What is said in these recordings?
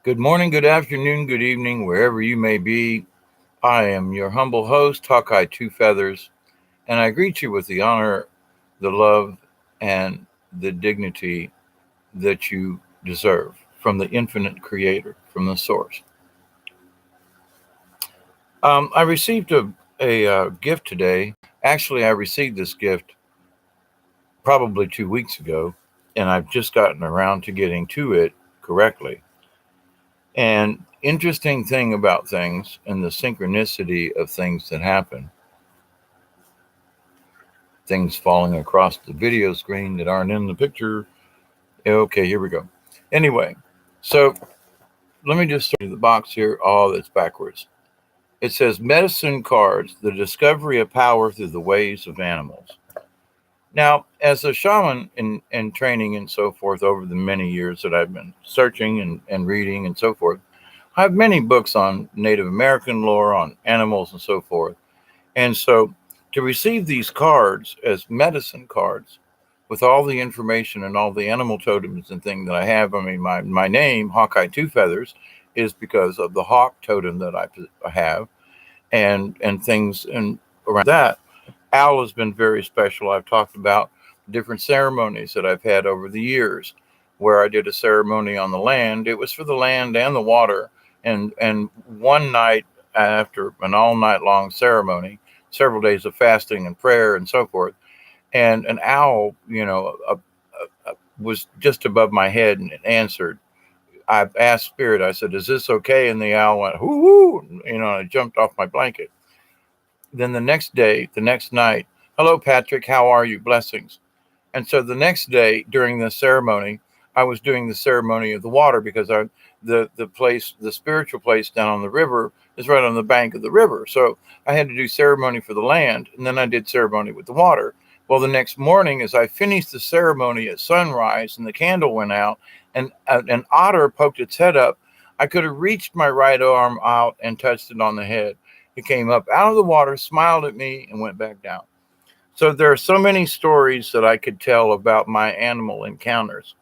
Good morning, good afternoon, good evening, wherever you may be. I am your humble host, Hawkeye Two Feathers, and I greet you with the honor, the love, and the dignity that you deserve from the infinite creator, from the source. I received a gift today. Actually, I received this gift probably 2 weeks ago, and I've just gotten around to getting to it correctly. And interesting thing about things and the synchronicity of things that happen, things falling across the video screen that aren't in the picture. Okay, here we go. Anyway, so let me just show you the box here. Oh, that's backwards. It says medicine cards, the discovery of power through the ways of animals. Now, as a shaman in training and so forth over the many years that I've been searching and reading and so forth, I have many books on Native American lore, on animals and so forth. And so to receive these cards as medicine cards with all the information and all the animal totems and things that I have, I mean, my name, Hawkeye Two Feathers, is because of the hawk totem that I have and things and around that. Owl has been very special. I've talked about different ceremonies that I've had over the years where I did a ceremony on the land. It was for the land and the water. And one night after an all night long ceremony, several days of fasting and prayer and so forth, and an owl, was just above my head and it answered. I asked Spirit, I said, "Is this okay?" And the owl went, "Hoo hoo," and I jumped off my blanket. Then the next day, the next night, "Hello, Patrick, how are you? Blessings." And so the next day during the ceremony, I was doing the ceremony of the water because the place, the spiritual place down on the river is right on the bank of the river. So I had to do ceremony for the land, and then I did ceremony with the water. Well, the next morning, as I finished the ceremony at sunrise and the candle went out, and an otter poked its head up, I could have reached my right arm out and touched it on the head. It came up out of the water, smiled at me, and went back down. So there are so many stories that I could tell about my animal encounters.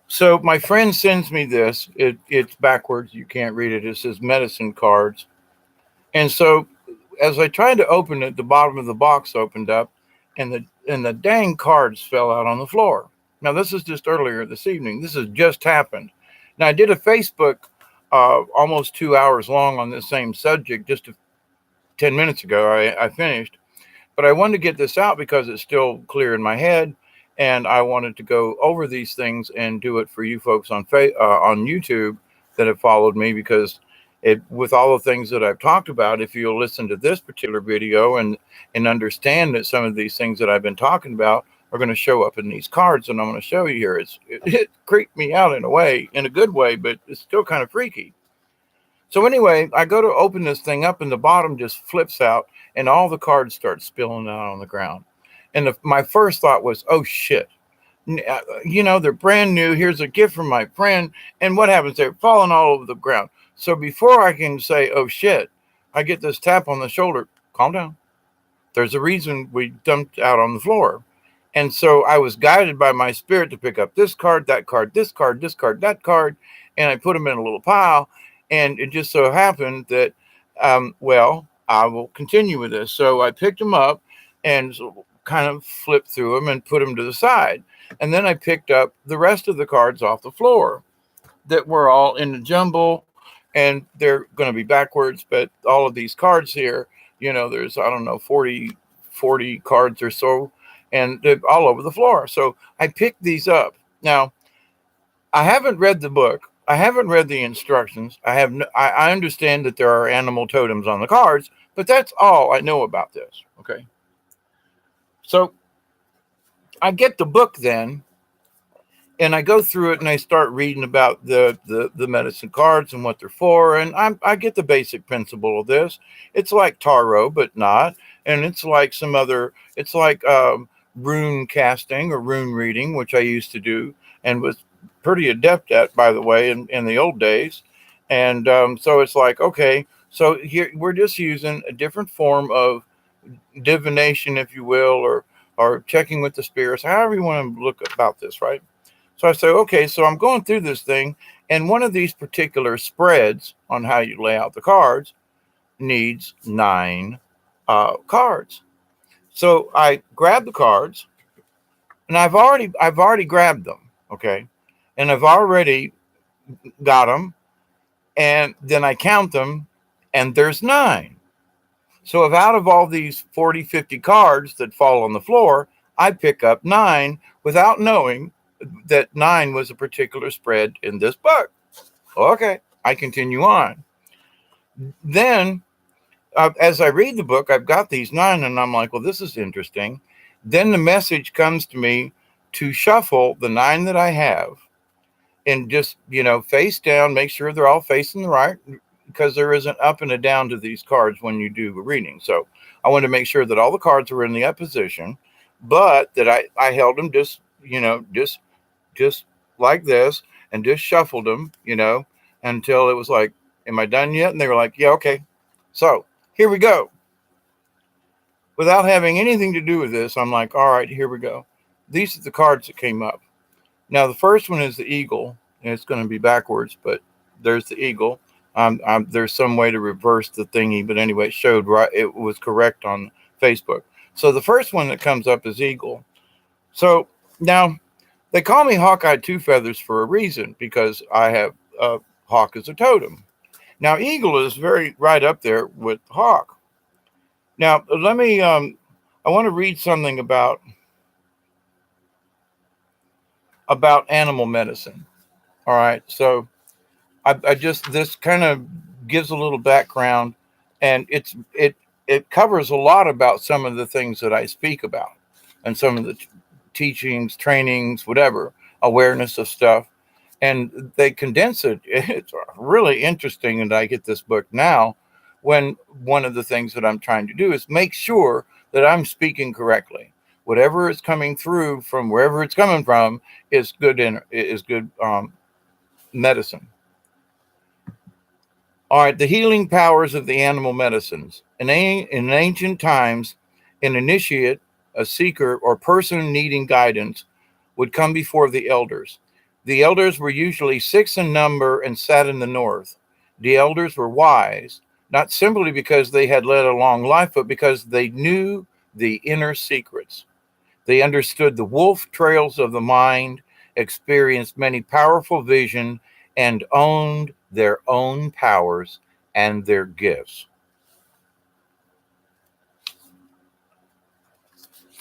So my friend sends me this. It's backwards. You can't read it. It says medicine cards. And so as I tried to open it, the bottom of the box opened up and the dang cards fell out on the floor. Now this is just earlier this evening. This has just happened. Now I did a Facebook almost 2 hours long on this same subject just 10 minutes ago. I finished. But I wanted to get this out because it's still clear in my head, and I wanted to go over these things and do it for you folks on YouTube that have followed me because it with all the things that I've talked about. If you'll listen to this particular video and understand that some of these things that I've been talking about are going to show up in these cards, and I'm going to show you here. It creeped me out in a way, in a good way, but it's still kind of freaky. So anyway, I go to open this thing up and the bottom just flips out and all the cards start spilling out on the ground. And my first thought was, oh shit. They're brand new. Here's a gift from my friend. And what happens? They're falling all over the ground. So before I can say, oh shit, I get this tap on the shoulder. Calm down. There's a reason we dumped out on the floor. And so I was guided by my spirit to pick up this card, that card, this card, this card, that card. And I put them in a little pile. And it just so happened that, I will continue with this. So I picked them up and kind of flipped through them and put them to the side. And then I picked up the rest of the cards off the floor that were all in the jumble. And they're going to be backwards. But all of these cards here, there's, I don't know, 40 cards or so. And they're all over the floor. So I picked these up. Now, I haven't read the book. I haven't read the instructions. I understand that there are animal totems on the cards, but that's all I know about this. Okay. So I get the book then and I go through it and I start reading about the medicine cards and what they're for. And I get the basic principle of this. It's like tarot, but not. And it's like it's like rune casting or rune reading, which I used to do and was pretty adept at, by the way, in the old days. And so it's like, okay, so here we're just using a different form of divination, if you will, or checking with the spirits, however you want to look about this, right? So I say, okay, so I'm going through this thing, and one of these particular spreads on how you lay out the cards needs 9 cards. So I grab the cards, and I've already grabbed them, okay, and I've already got them, and then I count them, and there's 9. So if out of all these 40, 50 cards that fall on the floor, I pick up 9 without knowing that 9 was a particular spread in this book. Okay, I continue on. Then, as I read the book, I've got these 9, and I'm like, well, this is interesting. Then the message comes to me to shuffle the 9 that I have and just, face down, make sure they're all facing the right, because there is an up and a down to these cards when you do a reading. So I wanted to make sure that all the cards were in the up position, but that I held them just like this, and just shuffled them, until it was like, am I done yet? And they were like, yeah, okay. So here we go. Without having anything to do with this, I'm like, all right, here we go. These are the cards that came up. Now, the first one is the eagle, and it's going to be backwards, but there's the eagle. There's some way to reverse the thingy, but anyway, it showed right. It was correct on Facebook. So the first one that comes up is eagle. So now they call me Hawkeye Two Feathers for a reason, because I have hawk as a totem. Now, eagle is very right up there with hawk. Now, let me. I want to read something about animal medicine. All right, so I just, this kind of gives a little background, and it covers a lot about some of the things that I speak about, and some of the teachings, trainings, whatever, awareness of stuff, and they condense it. It's really interesting, and I get this book now when one of the things that I'm trying to do is make sure that I'm speaking correctly. Whatever is coming through from wherever it's coming from is good medicine. All right, the healing powers of the animal medicines. In ancient times, an initiate, a seeker, or person needing guidance would come before the elders. The elders were usually 6 in number and sat in the north. The elders were wise, not simply because they had led a long life, but because they knew the inner secrets. They understood the wolf trails of the mind, experienced many powerful vision, and owned their own powers and their gifts.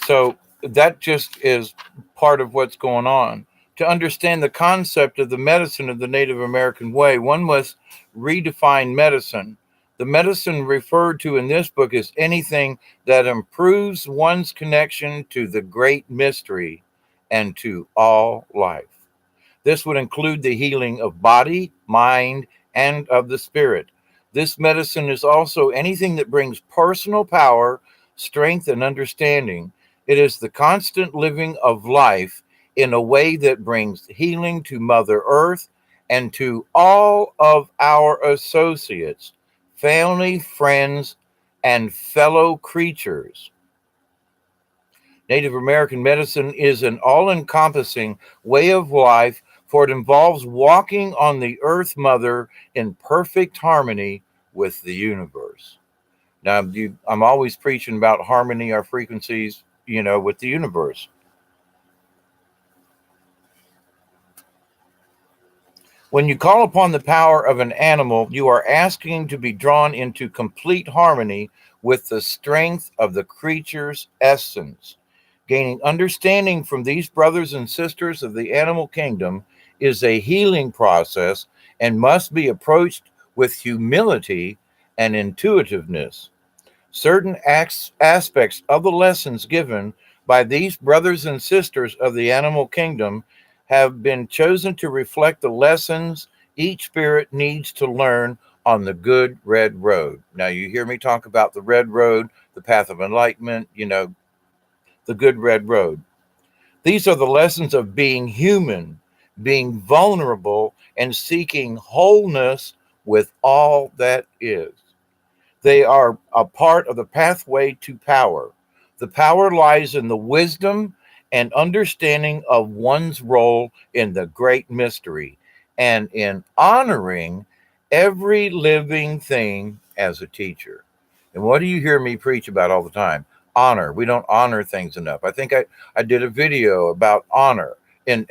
So that just is part of what's going on. To understand the concept of the medicine of the Native American way, one must redefine medicine. The medicine referred to in this book is anything that improves one's connection to the great mystery and to all life. This would include the healing of body, mind, and of the spirit. This medicine is also anything that brings personal power, strength, and understanding. It is the constant living of life in a way that brings healing to Mother Earth and to all of our associates, family, friends, and fellow creatures. Native American medicine is an all-encompassing way of life, for it involves walking on the Earth Mother in perfect harmony with the universe. Now, I'm always preaching about harmony, our frequencies, with the universe. When you call upon the power of an animal, you are asking to be drawn into complete harmony with the strength of the creature's essence. Gaining understanding from these brothers and sisters of the animal kingdom is a healing process and must be approached with humility and intuitiveness. Certain aspects of the lessons given by these brothers and sisters of the animal kingdom have been chosen to reflect the lessons each spirit needs to learn on the good red road. Now, you hear me talk about the red road, the path of enlightenment, the good red road. These are the lessons of being human, being vulnerable, and seeking wholeness with all that is. They are a part of the pathway to power. The power lies in the wisdom and understanding of one's role in the great mystery, and in honoring every living thing as a teacher. And what do you hear me preach about all the time? Honor. We don't honor things enough. I think I did a video about honor in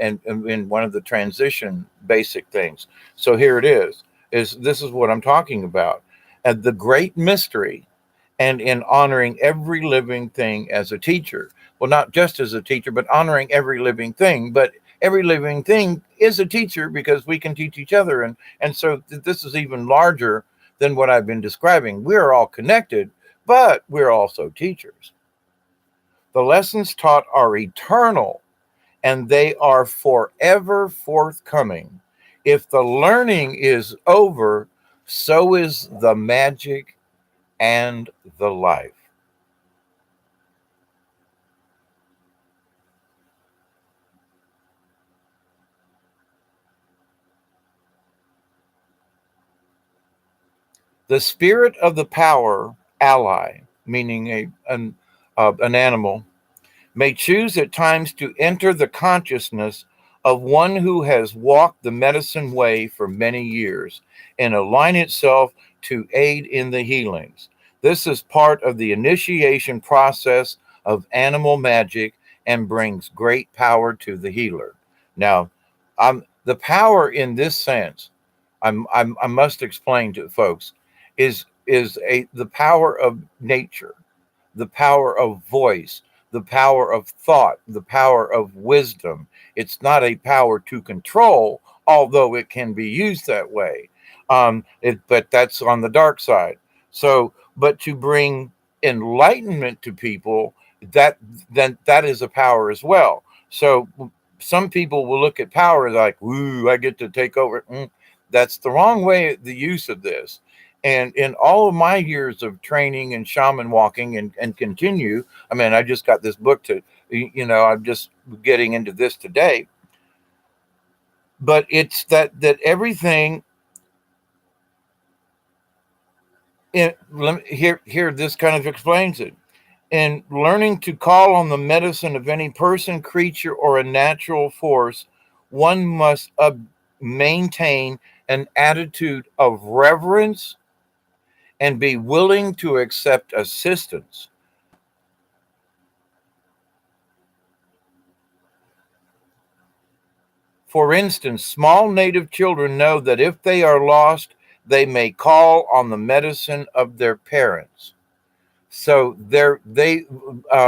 one of the transition basic things. So here it is this is what I'm talking about. And the great mystery, and in honoring every living thing as a teacher. Well, not just as a teacher, but honoring every living thing. But every living thing is a teacher because we can teach each other. And so this is even larger than what I've been describing. We're all connected, but we're also teachers. The lessons taught are eternal, and they are forever forthcoming. If the learning is over, so is the magic and the life. The spirit of the power ally, meaning an animal, may choose at times to enter the consciousness of one who has walked the medicine way for many years and align itself to aid in the healings. This is part of the initiation process of animal magic and brings great power to the healer. Now, the power in this sense, I must explain to folks, is the power of nature, the power of voice, the power of thought, the power of wisdom. It's not a power to control, although it can be used that way. But that's on the dark side. So, but to bring enlightenment to people, that then that is a power as well. So some people will look at power like, "Ooh, I get to take over." That's the wrong way. The use of this. And in all of my years of training and shaman walking and continue, I mean, I just got this book I'm just getting into this today. But it's that everything here this kind of explains it. In learning to call on the medicine of any person, creature, or a natural force, one must maintain an attitude of reverence and be willing to accept assistance. For instance, small native children know that if they are lost, they may call on the medicine of their parents. So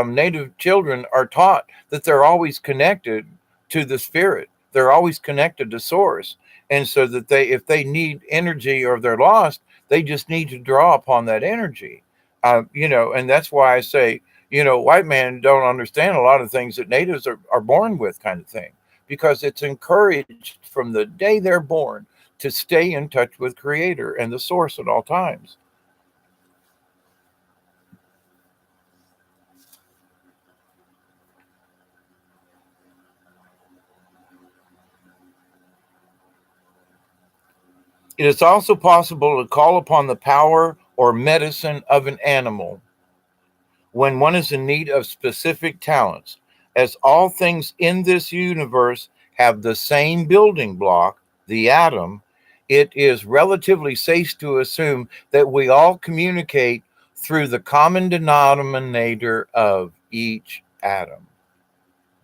native children are taught that they're always connected to the spirit. They're always connected to source. And so that if they need energy or they're lost, they just need to draw upon that energy. And that's why I say, white men don't understand a lot of things that natives are born with, kind of thing, because it's encouraged from the day they're born to stay in touch with creator and the source at all times. It is also possible to call upon the power or medicine of an animal when one is in need of specific talents. As all things in this universe have the same building block, the atom, it is relatively safe to assume that we all communicate through the common denominator of each atom,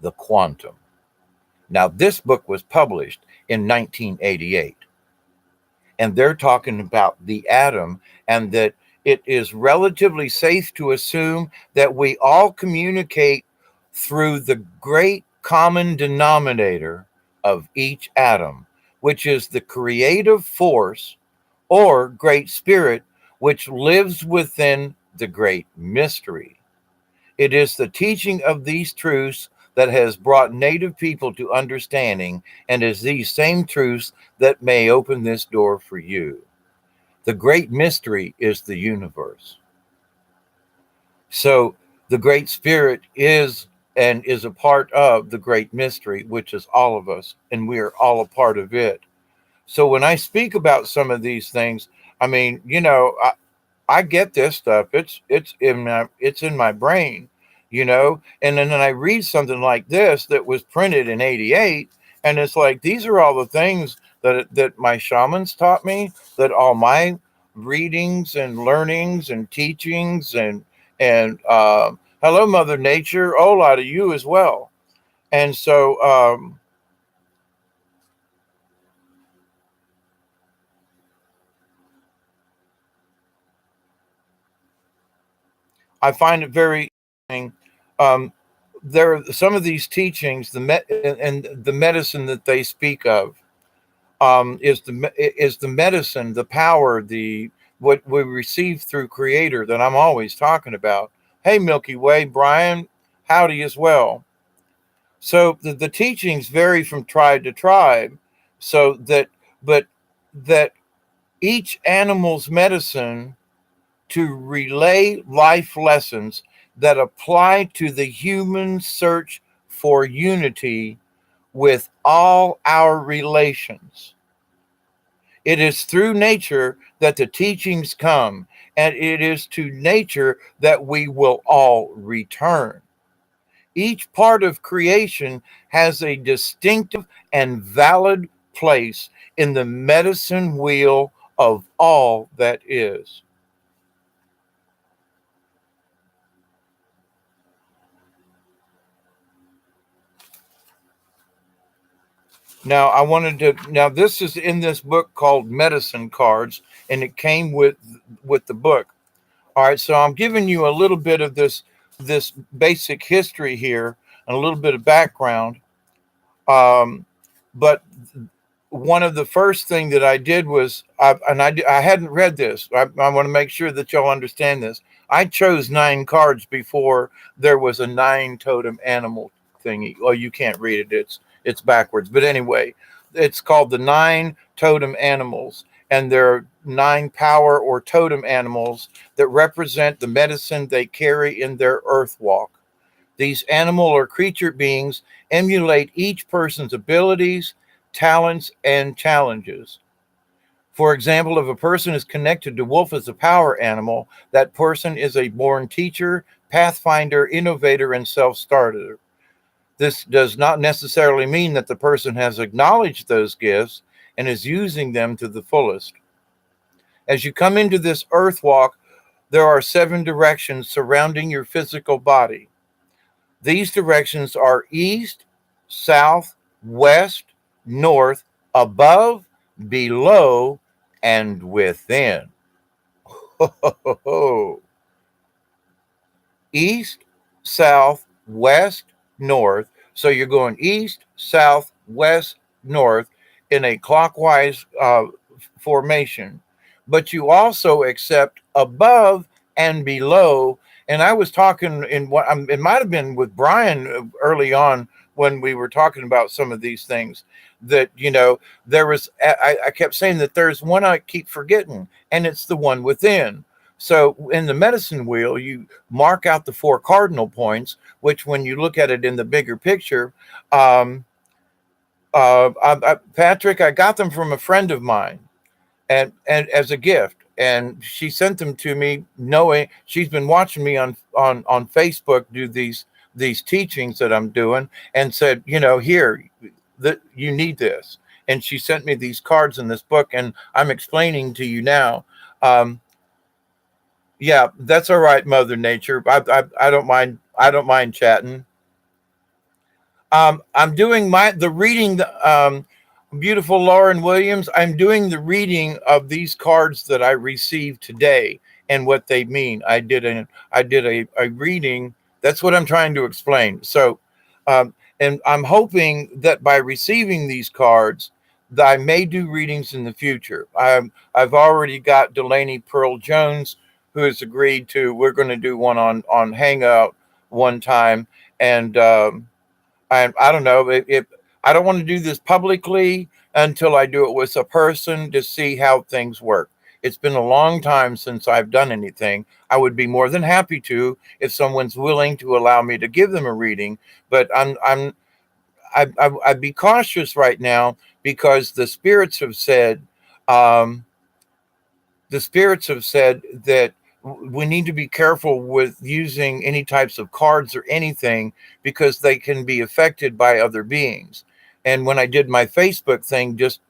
the quantum. Now, this book was published in 1988, and they're talking about the atom, and that it is relatively safe to assume that we all communicate through the great common denominator of each atom, which is the creative force or great spirit, which lives within the great mystery. It is the teaching of these truths that has brought native people to understanding, and is these same truths that may open this door for you. The great mystery is the universe. So the great spirit is and is a part of the great mystery, which is all of us, and we are all a part of it. So when I speak about some of these things, I mean, I get this stuff. It's in my brain, you know. And then I read something like this that was printed in '88, and it's like these are all the things that my shamans taught me, that all my readings and learnings and teachings and hello, Mother Nature, hola to you as well. And so I find it very interesting. Um, there are some of these teachings, and the medicine that they speak of is the medicine, the power, the what we receive through Creator that I'm always talking about. Hey, Milky Way, Brian, howdy as well. So the teachings vary from tribe to tribe, so that but that each animal's medicine to relay life lessons that apply to the human search for unity with all our relations. It is through nature that the teachings come, and it is to nature that we will all return. Each part of creation has a distinctive and valid place in the medicine wheel of all that is. Now this is in this book called Medicine Cards, and it came with the book. All right, so I'm giving you a little bit of this basic history here and a little bit of background. Um, but one of the first thing that I did was, I hadn't read this. I want to make sure that y'all understand this. I chose 9 cards before there was a 9 totem animal thingy. Well, you can't read it; it's backwards. But anyway, it's called the 9 totem animals, and there are 9 power or totem animals that represent the medicine they carry in their earth walk. These animal or creature beings emulate each person's abilities, talents, and challenges. For example, if a person is connected to wolf as a power animal, that person is a born teacher, pathfinder, innovator, and self starter. This does not necessarily mean that the person has acknowledged those gifts and is using them to the fullest. As you come into this earth walk, there are 7 directions surrounding your physical body. These directions are east, south, west, north, above, below, and within. East, south, west, north. So you're going east, south, west, north in a clockwise formation. But you also accept above and below. And I was talking in what it might have been with Brian early on when we were talking about some of these things, that there was I kept saying that there's one I keep forgetting, and it's the one within. So in the medicine wheel, you mark out the 4 cardinal points, which when you look at it in the bigger picture, um, Patrick, I got them from a friend of mine, and as a gift, and she sent them to me, knowing she's been watching me on Facebook do these teachings that I'm doing, and said, here, that you need this. And she sent me these cards in this book, and I'm explaining to you now. Yeah, that's all right, Mother Nature. I don't mind. I don't mind chatting. I'm doing the reading. Beautiful Lauren Williams. I'm doing the reading of these cards that I received today and what they mean. I did a reading. That's what I'm trying to explain. So, and I'm hoping that by receiving these cards, that I may do readings in the future. I've already got Delaney Pearl Jones, who has agreed to. We're going to do one on Hangout one time, and I don't know if I don't want to do this publicly until I do it with a person to see how things work. It's been a long time since I've done anything. I would be more than happy to if someone's willing to allow me to give them a reading, but I'd be cautious right now because um, the spirits have said that we need to be careful with using any types of cards or anything because they can be affected by other beings. And when I did my Facebook thing just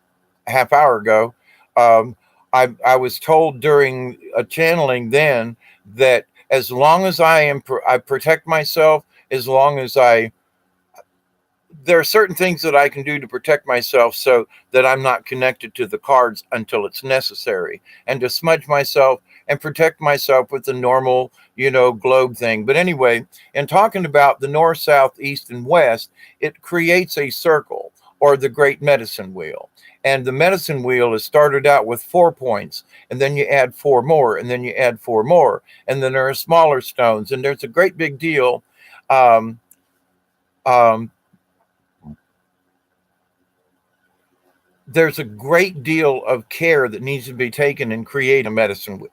a half hour ago, um, I was told during a channeling then that as long as I protect myself, as long as there are certain things that I can do to protect myself so that I'm not connected to the cards until it's necessary, and to smudge myself and protect myself with the normal, globe thing. But anyway, in talking about the north, south, east, and west, it creates a circle or the great medicine wheel. And the medicine wheel is started out with 4 points, and then you add four more, and then you add four more, and then there are smaller stones, and there's a great big deal. Um, um, there's a great deal of care that needs to be taken in creating a medicine wheel.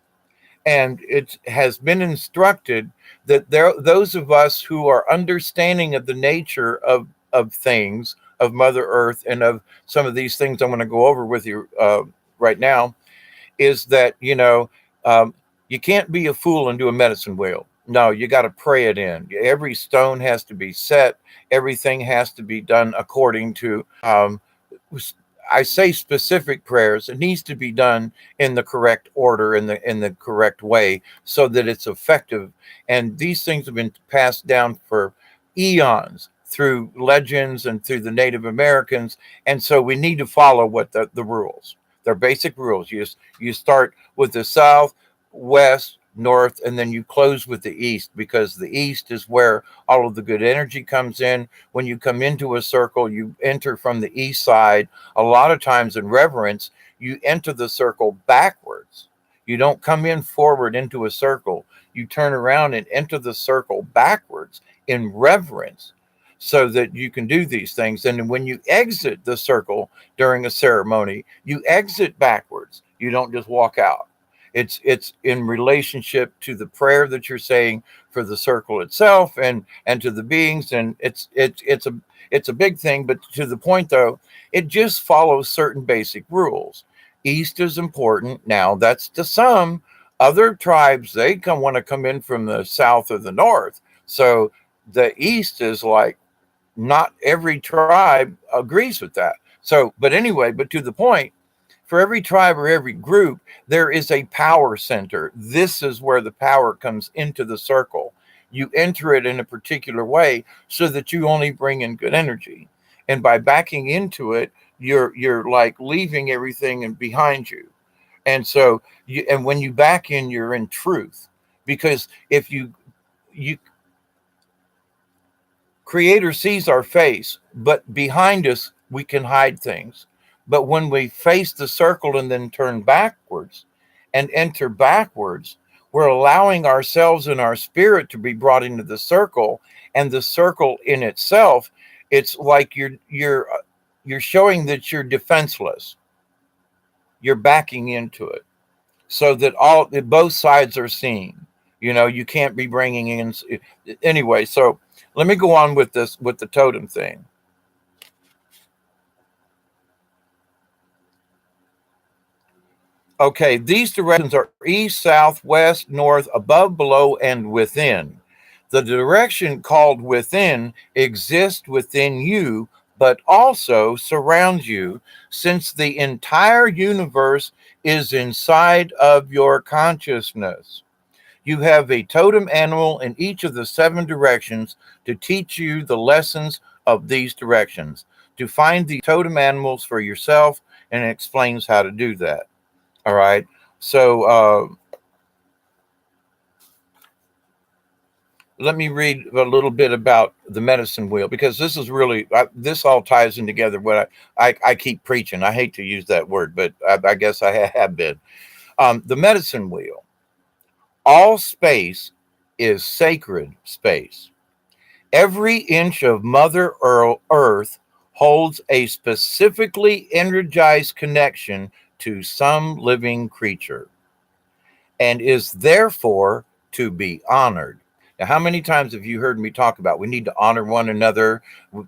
And it has been instructed that those of us who are understanding of the nature of things, of Mother Earth, and of some of these things I'm going to go over with you right now, is that you can't be a fool and do a medicine wheel. No, you got to pray it in. Every stone has to be set. Everything has to be done according to I say specific prayers. It needs to be done in the correct order, in the correct way, so that it's effective. And these things have been passed down for eons through legends and through the Native Americans. And so we need to follow what the rules. They're basic rules. You start with the south, west, north, and then you close with the east, because the east is where all of the good energy comes in. When you come into a circle, you enter from the east side. A lot of times in reverence, you enter the circle backwards. You don't come in forward into a circle. You turn around and enter the circle backwards in reverence, so that you can do these things. And when you exit the circle during a ceremony, you exit backwards. You don't just walk out. It's in relationship to the prayer that you're saying for the circle itself and to the beings. And it's a big thing. But to the point though, it just follows certain basic rules. East is important. Now that's to some other tribes. They want to come in from the south or the north. So the east is like, not every tribe agrees with that. So, but anyway, but to the point, for every tribe or every group, there is a power center. This is where the power comes into the circle. You enter it in a particular way so that you only bring in good energy. And by backing into it, you're like leaving everything behind you. And so and when you back in, you're in truth. Because if you Creator sees our face, but behind us, we can hide things. But when we face the circle and then turn backwards and enter backwards, we're allowing ourselves and our spirit to be brought into the circle. And the circle in itself, it's like you're showing that you're defenseless. You're backing into it so that both sides are seen. You can't be bringing in anyway. So let me go on with this, with the totem thing. Okay, these directions are east, south, west, north, above, below, and within. The direction called within exists within you, but also surrounds you, since the entire universe is inside of your consciousness. You have a totem animal in each of the 7 directions to teach you the lessons of these directions. To find the totem animals for yourself, and it explains how to do that. All right. So let me read a little bit about the medicine wheel, because this is really, this all ties in together. What I keep preaching. I hate to use that word, but I guess I have been. The medicine wheel. All space is sacred space. Every inch of Mother Earth holds a specifically energized connection to some living creature and is therefore to be honored. Now, how many times have you heard me talk about we need to honor one another?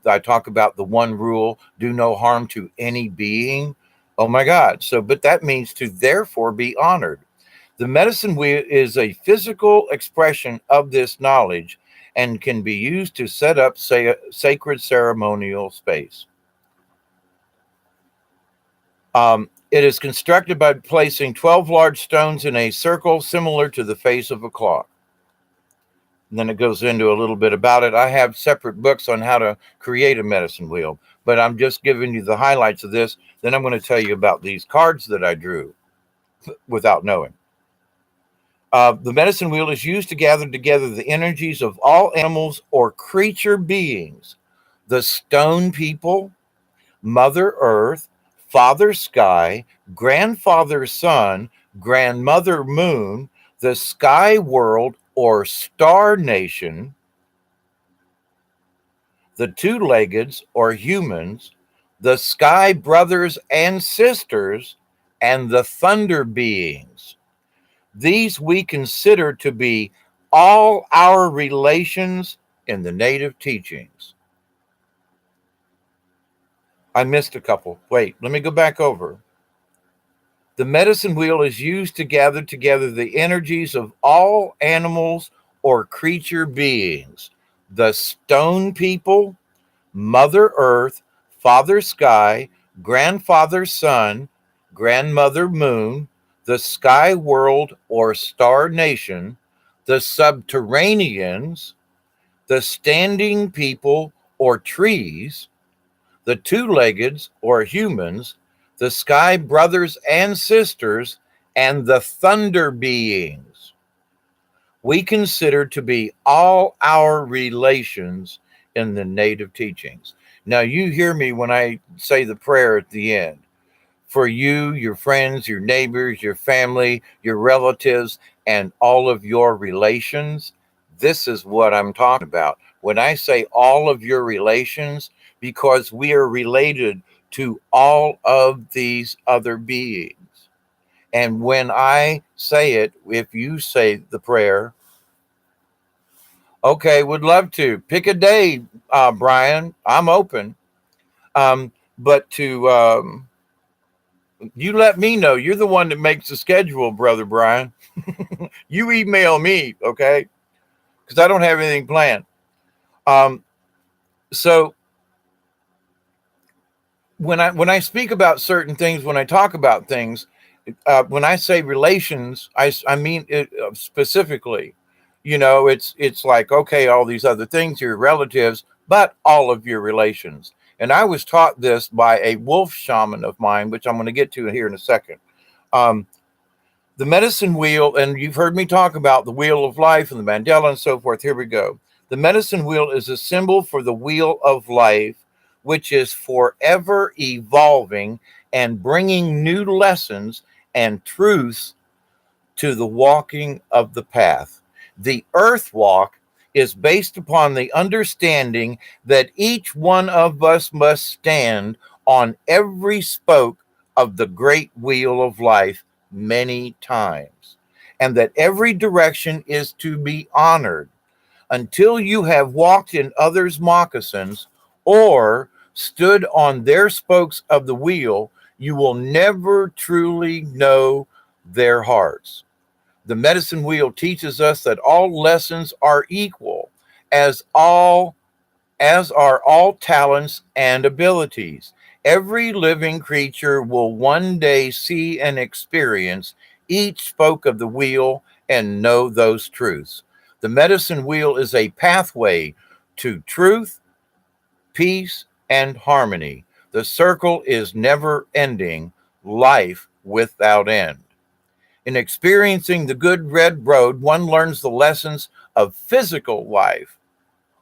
I talk about the one rule, do no harm to any being. Oh my God. So, but that means to therefore be honored. The medicine wheel is a physical expression of this knowledge and can be used to set up sacred ceremonial space. It is constructed by placing 12 large stones in a circle similar to the face of a clock. And then it goes into a little bit about it. I have separate books on how to create a medicine wheel, but I'm just giving you the highlights of this. Then I'm going to tell you about these cards that I drew without knowing. The medicine wheel is used to gather together the energies of all animals or creature beings, the stone people, Mother Earth, Father Sky, Grandfather Sun, Grandmother Moon, the Sky World or Star Nation, the two-leggeds or humans, the Sky Brothers and Sisters, and the Thunder Beings. These we consider to be all our relations in the native teachings. I missed a couple. Wait, let me go back over. The medicine wheel is used to gather together the energies of all animals or creature beings, the stone people, Mother Earth, Father Sky, Grandfather Sun, Grandmother Moon, the Sky World or Star Nation, the subterraneans, the standing people or trees, the two-leggeds or humans, the Sky Brothers and Sisters, and the Thunder Beings. We consider to be all our relations in the native teachings. Now, you hear me when I say the prayer at the end. For you, your friends, your neighbors, your family, your relatives, and all of your relations, this is what I'm talking about. When I say all of your relations, because we are related to all of these other beings. And when I say it, if you say the prayer, okay, would love to. Pick a day, Brian. I'm open. But you let me know. You're the one that makes the schedule, Brother Brian. You email me, okay? Because I don't have anything planned. So when I speak about certain things, when I talk about things, when I say relations, I mean it specifically. You know, it's like, okay, all these other things, your relatives, but all of your relations. And I was taught this by a wolf shaman of mine, which I'm going to get to here in a second. The medicine wheel, and you've heard me talk about the wheel of life and the Mandela and so forth. Here we go. The medicine wheel is a symbol for the wheel of life, which is forever evolving and bringing new lessons and truths to the walking of the path. The earth walk is based upon the understanding that each one of us must stand on every spoke of the great wheel of life many times, and that every direction is to be honored. Until you have walked in others' moccasins or stood on their spokes of the wheel, you will never truly know their hearts. The medicine wheel teaches us that all lessons are equal, as are all talents and abilities. Every living creature will one day see and experience each spoke of the wheel and know those truths. The medicine wheel is a pathway to truth, peace, and harmony. The circle is never ending, life without end. In experiencing the good red road, one learns the lessons of physical life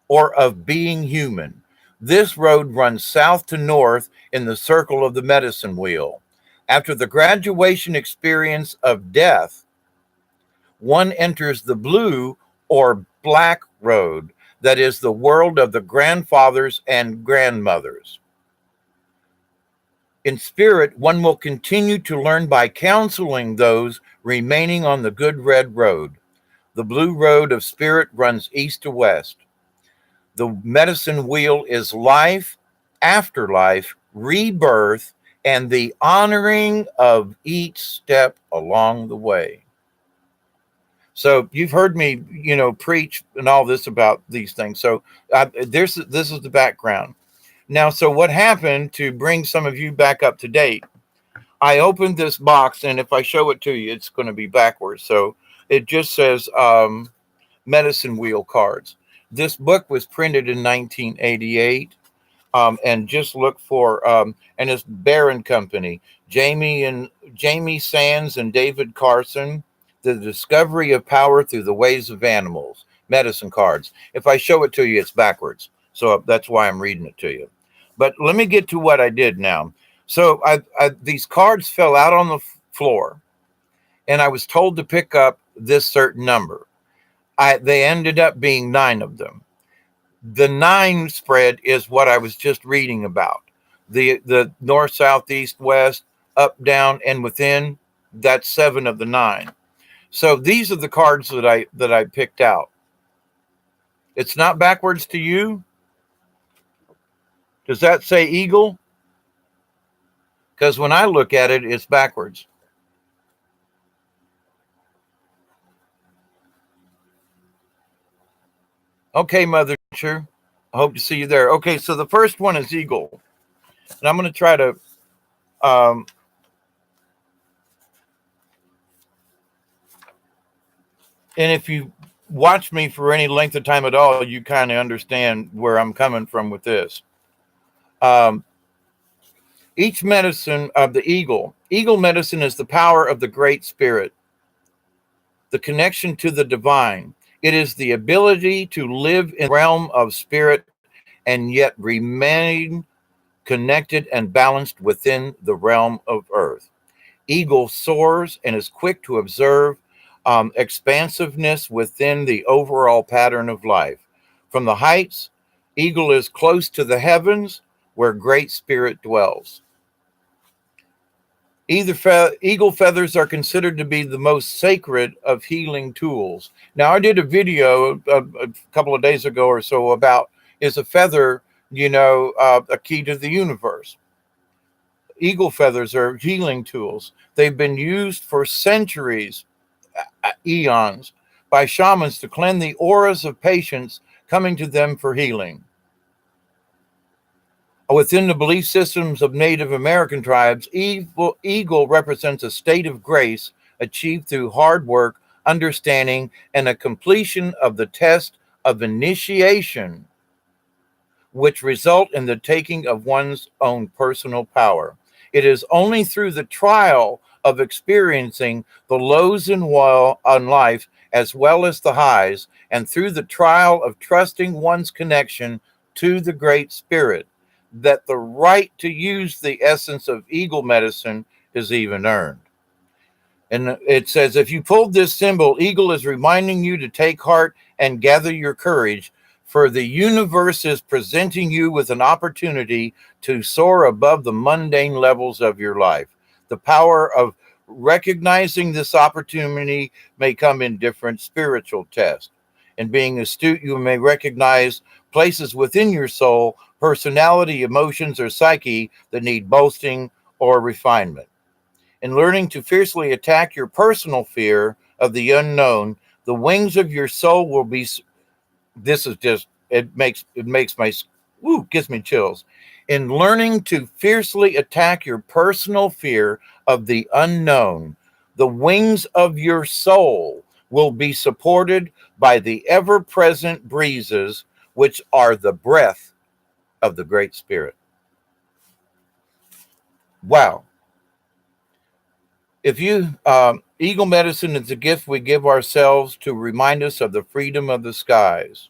or of being human. This road runs south to north in the circle of the medicine wheel. After the graduation experience of death, one enters the blue or black road, that is the world of the grandfathers and grandmothers. In spirit, one will continue to learn by counseling those remaining on the good red road. The blue road of spirit runs east to west. The medicine wheel is life, afterlife, rebirth, and the honoring of each step along the way. So you've heard me, preach and all this about these things. So this is the background. Now, so what happened to bring some of you back up to date? I opened this box, and if I show it to you, it's going to be backwards. So it just says medicine wheel cards. This book was printed in 1988. And just look for and it's Barron Company, Jamie Sands and David Carson, The Discovery of Power Through the Ways of Animals, medicine cards. If I show it to you, it's backwards, so that's why I'm reading it to you. But let me get to what I did now. So these cards fell out on the floor, and I was told to pick up this certain number. They ended up being 9 of them. The 9 spread is what I was just reading about. The north, south, east, west, up, down, and within. That's 7 of the 9. So these are the cards that I picked out. It's not backwards to you. Does that say eagle? Because when I look at it, it's backwards. Okay, Mother Nature. I hope to see you there. Okay, so the first one is eagle. And I'm going to try to and if you watch me for any length of time at all, you kind of understand where I'm coming from with this. Each medicine of the eagle medicine is the power of the Great Spirit, the connection to the divine. It is the ability to live in the realm of spirit and yet remain connected and balanced within the realm of earth. Eagle soars and is quick to observe expansiveness within the overall pattern of life. From the heights, eagle is close to the heavens where Great Spirit dwells. Eagle feathers are considered to be the most sacred of healing tools. Now, I did a video a couple of days ago or so about, is a feather, a key to the universe? Eagle feathers are healing tools. They've been used for centuries, eons, by shamans to cleanse the auras of patients coming to them for healing. Within the belief systems of Native American tribes, eagle represents a state of grace achieved through hard work, understanding, and a completion of the test of initiation, which result in the taking of one's own personal power. It is only through the trial of experiencing the lows in life as well as the highs, and through the trial of trusting one's connection to the Great Spirit, that the right to use the essence of eagle medicine is even earned. And it says, if you pulled this symbol, eagle is reminding you to take heart and gather your courage, for the universe is presenting you with an opportunity to soar above the mundane levels of your life. The power of recognizing this opportunity may come in different spiritual tests. And being astute, you may recognize places within your soul, personality, emotions, or psyche that need boasting or refinement. In learning to fiercely attack your personal fear of the unknown, the wings of your soul will be. This is just, it makes my, gives me chills. In learning to fiercely attack your personal fear of the unknown, the wings of your soul will be supported by the ever-present breezes, which are the breath of the Great Spirit. Wow. If you, eagle medicine is a gift we give ourselves to remind us of the freedom of the skies.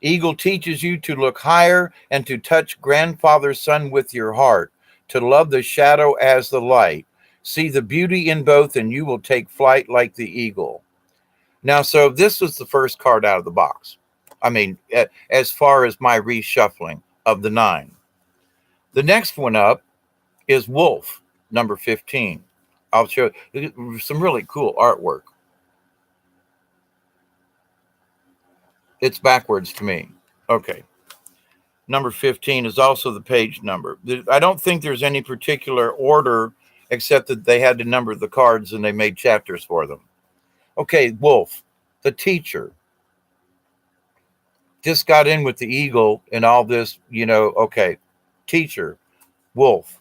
Eagle teaches you to look higher and to touch grandfather's sun with your heart, to love the shadow as the light. See the beauty in both, and you will take flight like the eagle. Now, so this was the first card out of the box. I mean, as far as my reshuffling of the 9. The next one up is Wolf, number 15. I'll show you some really cool artwork. It's backwards to me. Okay. Number 15 is also the page number. I don't think there's any particular order except that they had to number the cards and they made chapters for them. Okay, wolf, the teacher, just got in with the eagle and all this, okay, teacher, wolf.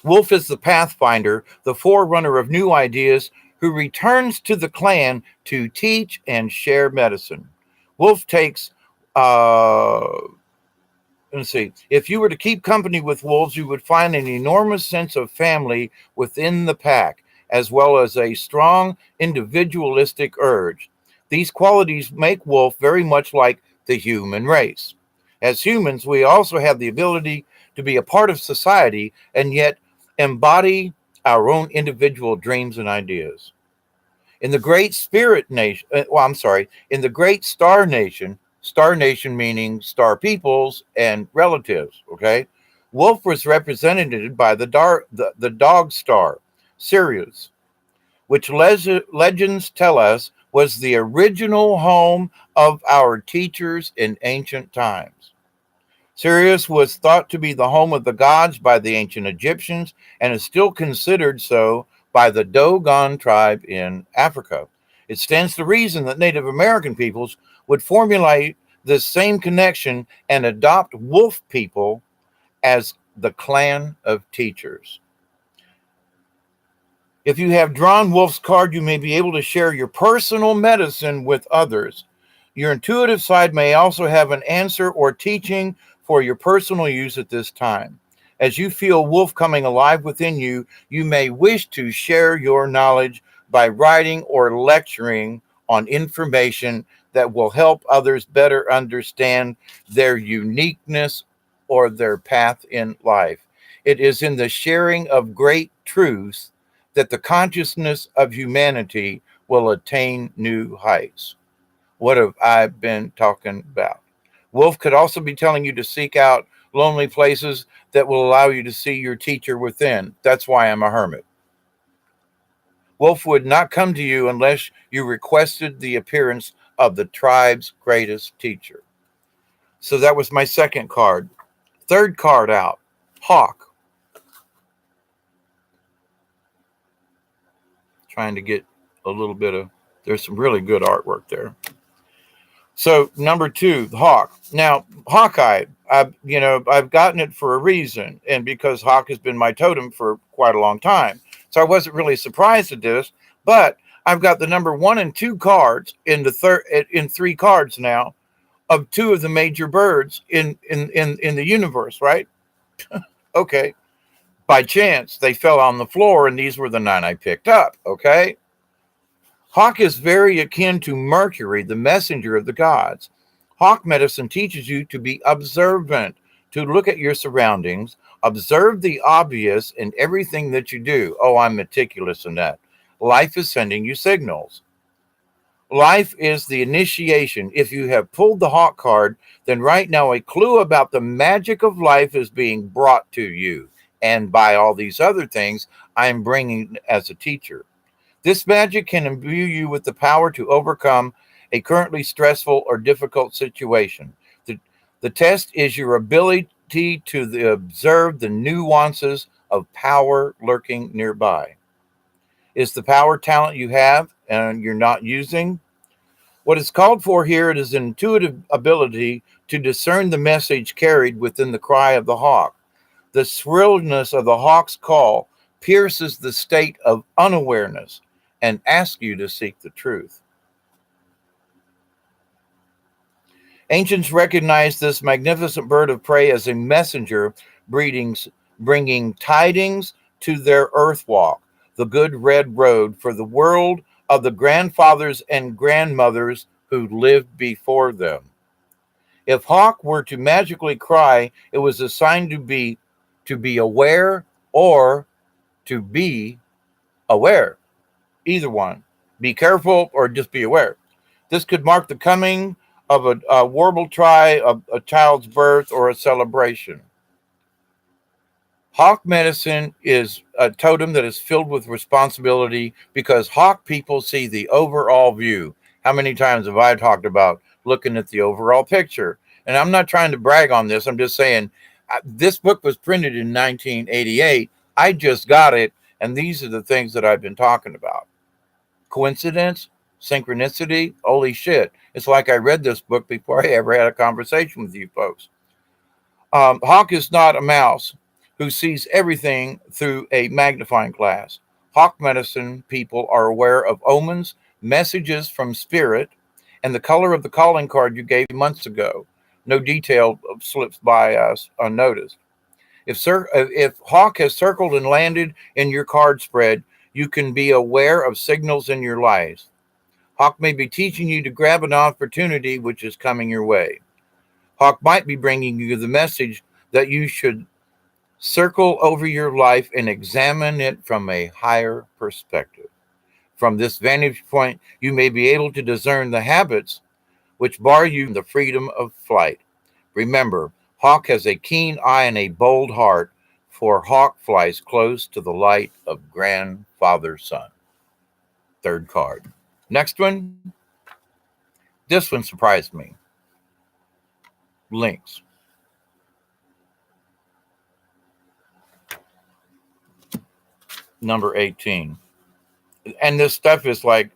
Wolf is the pathfinder, the forerunner of new ideas, who returns to the clan to teach and share medicine. Wolf takes, let's see, if you were to keep company with wolves, you would find an enormous sense of family within the pack, as well as a strong individualistic urge. These qualities make wolf very much like the human race. As humans, we also have the ability to be a part of society and yet embody our own individual dreams and ideas. In the great spirit nation, in the great star nation meaning star peoples and relatives, okay? Wolf was represented by the dog star, Sirius, which legends tell us was the original home of our teachers in ancient times. Sirius was thought to be the home of the gods by the ancient Egyptians and is still considered so by the Dogon tribe in Africa. It stands to reason that Native American peoples would formulate this same connection and adopt wolf people as the clan of teachers. If you have drawn Wolf's card, you may be able to share your personal medicine with others. Your intuitive side may also have an answer or teaching for your personal use at this time. As you feel Wolf coming alive within you, you may wish to share your knowledge by writing or lecturing on information that will help others better understand their uniqueness or their path in life. It is in the sharing of great truths that the consciousness of humanity will attain new heights. What have I been talking about? Wolf could also be telling you to seek out lonely places that will allow you to see your teacher within. That's why I'm a hermit. Wolf would not come to you unless you requested the appearance of the tribe's greatest teacher. So that was my second card. Third card out, Hawk. Trying to get a little bit of, there's some really good artwork there. So number 2, the Hawk. Now, Hawkeye, I've gotten it for a reason, and because Hawk has been my totem for quite a long time. So I wasn't really surprised at this, but I've got the number 1 and 2 cards in in 3 cards now of 2 of the major birds in the universe, right? Okay. By chance, they fell on the floor, and these were the 9 I picked up, okay? Hawk is very akin to Mercury, the messenger of the gods. Hawk medicine teaches you to be observant, to look at your surroundings, observe the obvious in everything that you do. Oh, I'm meticulous in that. Life is sending you signals. Life is the initiation. If you have pulled the Hawk card, then right now a clue about the magic of life is being brought to you. And by all these other things, I'm bringing as a teacher. This magic can imbue you with the power to overcome a currently stressful or difficult situation. The test is your ability to observe the nuances of power lurking nearby. Is the power talent you have and you're not using? What is called for here is an intuitive ability to discern the message carried within the cry of the hawk. The shrillness of the hawk's call pierces the state of unawareness and asks you to seek the truth. Ancients recognized this magnificent bird of prey as a messenger bringing tidings to their earth walk, the good red road for the world of the grandfathers and grandmothers who lived before them. If hawk were to magically cry, it was a sign to be aware or to be aware. Either one. Be careful or just be aware. This could mark the coming of a warble cry, a child's birth, or a celebration. Hawk medicine is a totem that is filled with responsibility because hawk people see the overall view. How many times have I talked about looking at the overall picture? And I'm not trying to brag on this. I'm just saying this book was printed in 1988. I just got it, And these are the things that I've been talking about. Coincidence? Synchronicity? Holy shit. It's like I read this book before I ever had a conversation with you folks. Hawk is not a mouse who sees everything through a magnifying glass. Hawk medicine people are aware of omens, messages from spirit, and the color of the calling card you gave months ago. No detail slips by us unnoticed. If Hawk has circled and landed in your card spread, you can be aware of signals in your life. Hawk may be teaching you to grab an opportunity which is coming your way. Hawk might be bringing you the message that you should circle over your life and examine it from a higher perspective. From this vantage point, you may be able to discern the habits which bar you from the freedom of flight. Remember, Hawk has a keen eye and a bold heart, for Hawk flies close to the light of grandfather sun. Third card. Next one. This one surprised me. Links. Number 18. And this stuff is like,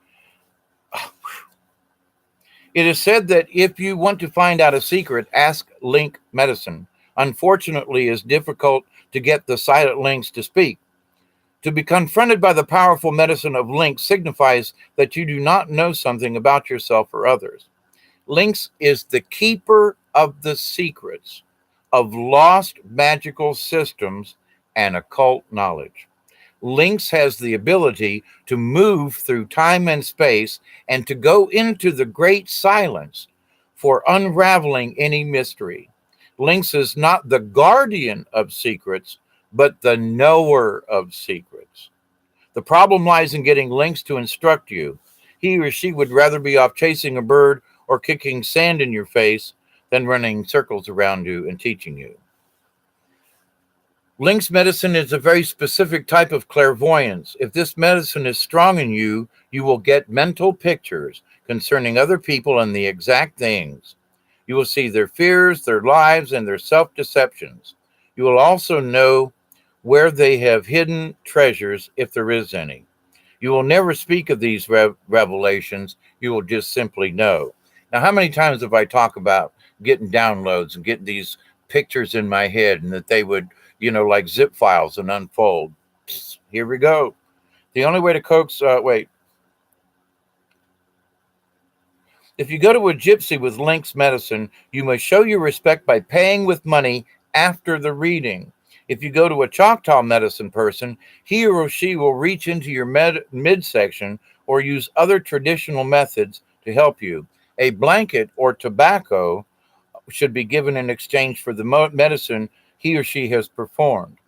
it is said that if you want to find out a secret, ask Link Medicine. Unfortunately, it's difficult to get the silent links to speak. To be confronted by the powerful medicine of Link signifies that you do not know something about yourself or others. Lynx is the keeper of the secrets of lost magical systems and occult knowledge. Lynx has the ability to move through time and space and to go into the great silence for unraveling any mystery. Lynx is not the guardian of secrets, but the knower of secrets. The problem lies in getting Lynx to instruct you. He or she would rather be off chasing a bird or kicking sand in your face than running circles around you and teaching you. Lynx medicine is a very specific type of clairvoyance. If this medicine is strong in you, you will get mental pictures concerning other people and the exact things. You will see their fears, their lives, and their self-deceptions. You will also know where they have hidden treasures, if there is any. You will never speak of these revelations. You will just simply know. Now, how many times have I talked about getting downloads and getting these pictures in my head and that they would, like zip files and unfold? Here we go. The only way to coax, If you go to a gypsy with Lynx medicine, you must show your respect by paying with money after the reading. If you go to a Choctaw medicine person, he or she will reach into your midsection or use other traditional methods to help you. A blanket or tobacco should be given in exchange for the medicine he or she has performed.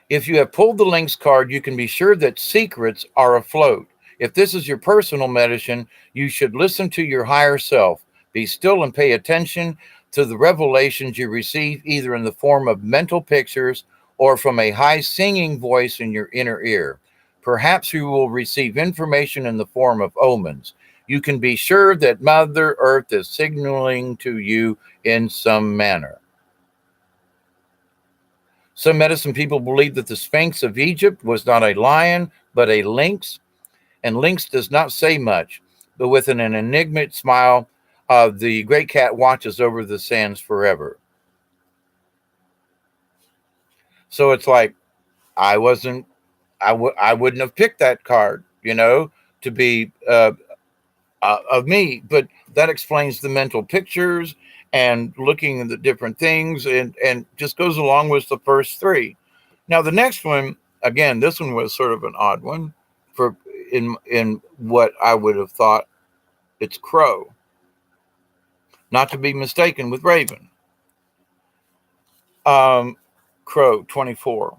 If you have pulled the Lynx card, you can be sure that secrets are afloat. If this is your personal medicine, you should listen to your higher self. Be still and pay attention to the revelations you receive, either in the form of mental pictures or from a high singing voice in your inner ear. Perhaps you will receive information in the form of omens. You can be sure that Mother Earth is signaling to you in some manner. Some medicine people believe that the Sphinx of Egypt was not a lion, but a lynx. And lynx does not say much, but with an enigmatic smile, the great cat watches over the sands forever. So it's like, I wouldn't have picked that card, to be of me, but that explains the mental pictures and looking at the different things and just goes along with the first three. Now, the next one, again, this one was sort of an odd one for in what I would have thought. It's Crow, not to be mistaken with Raven. Crow 24.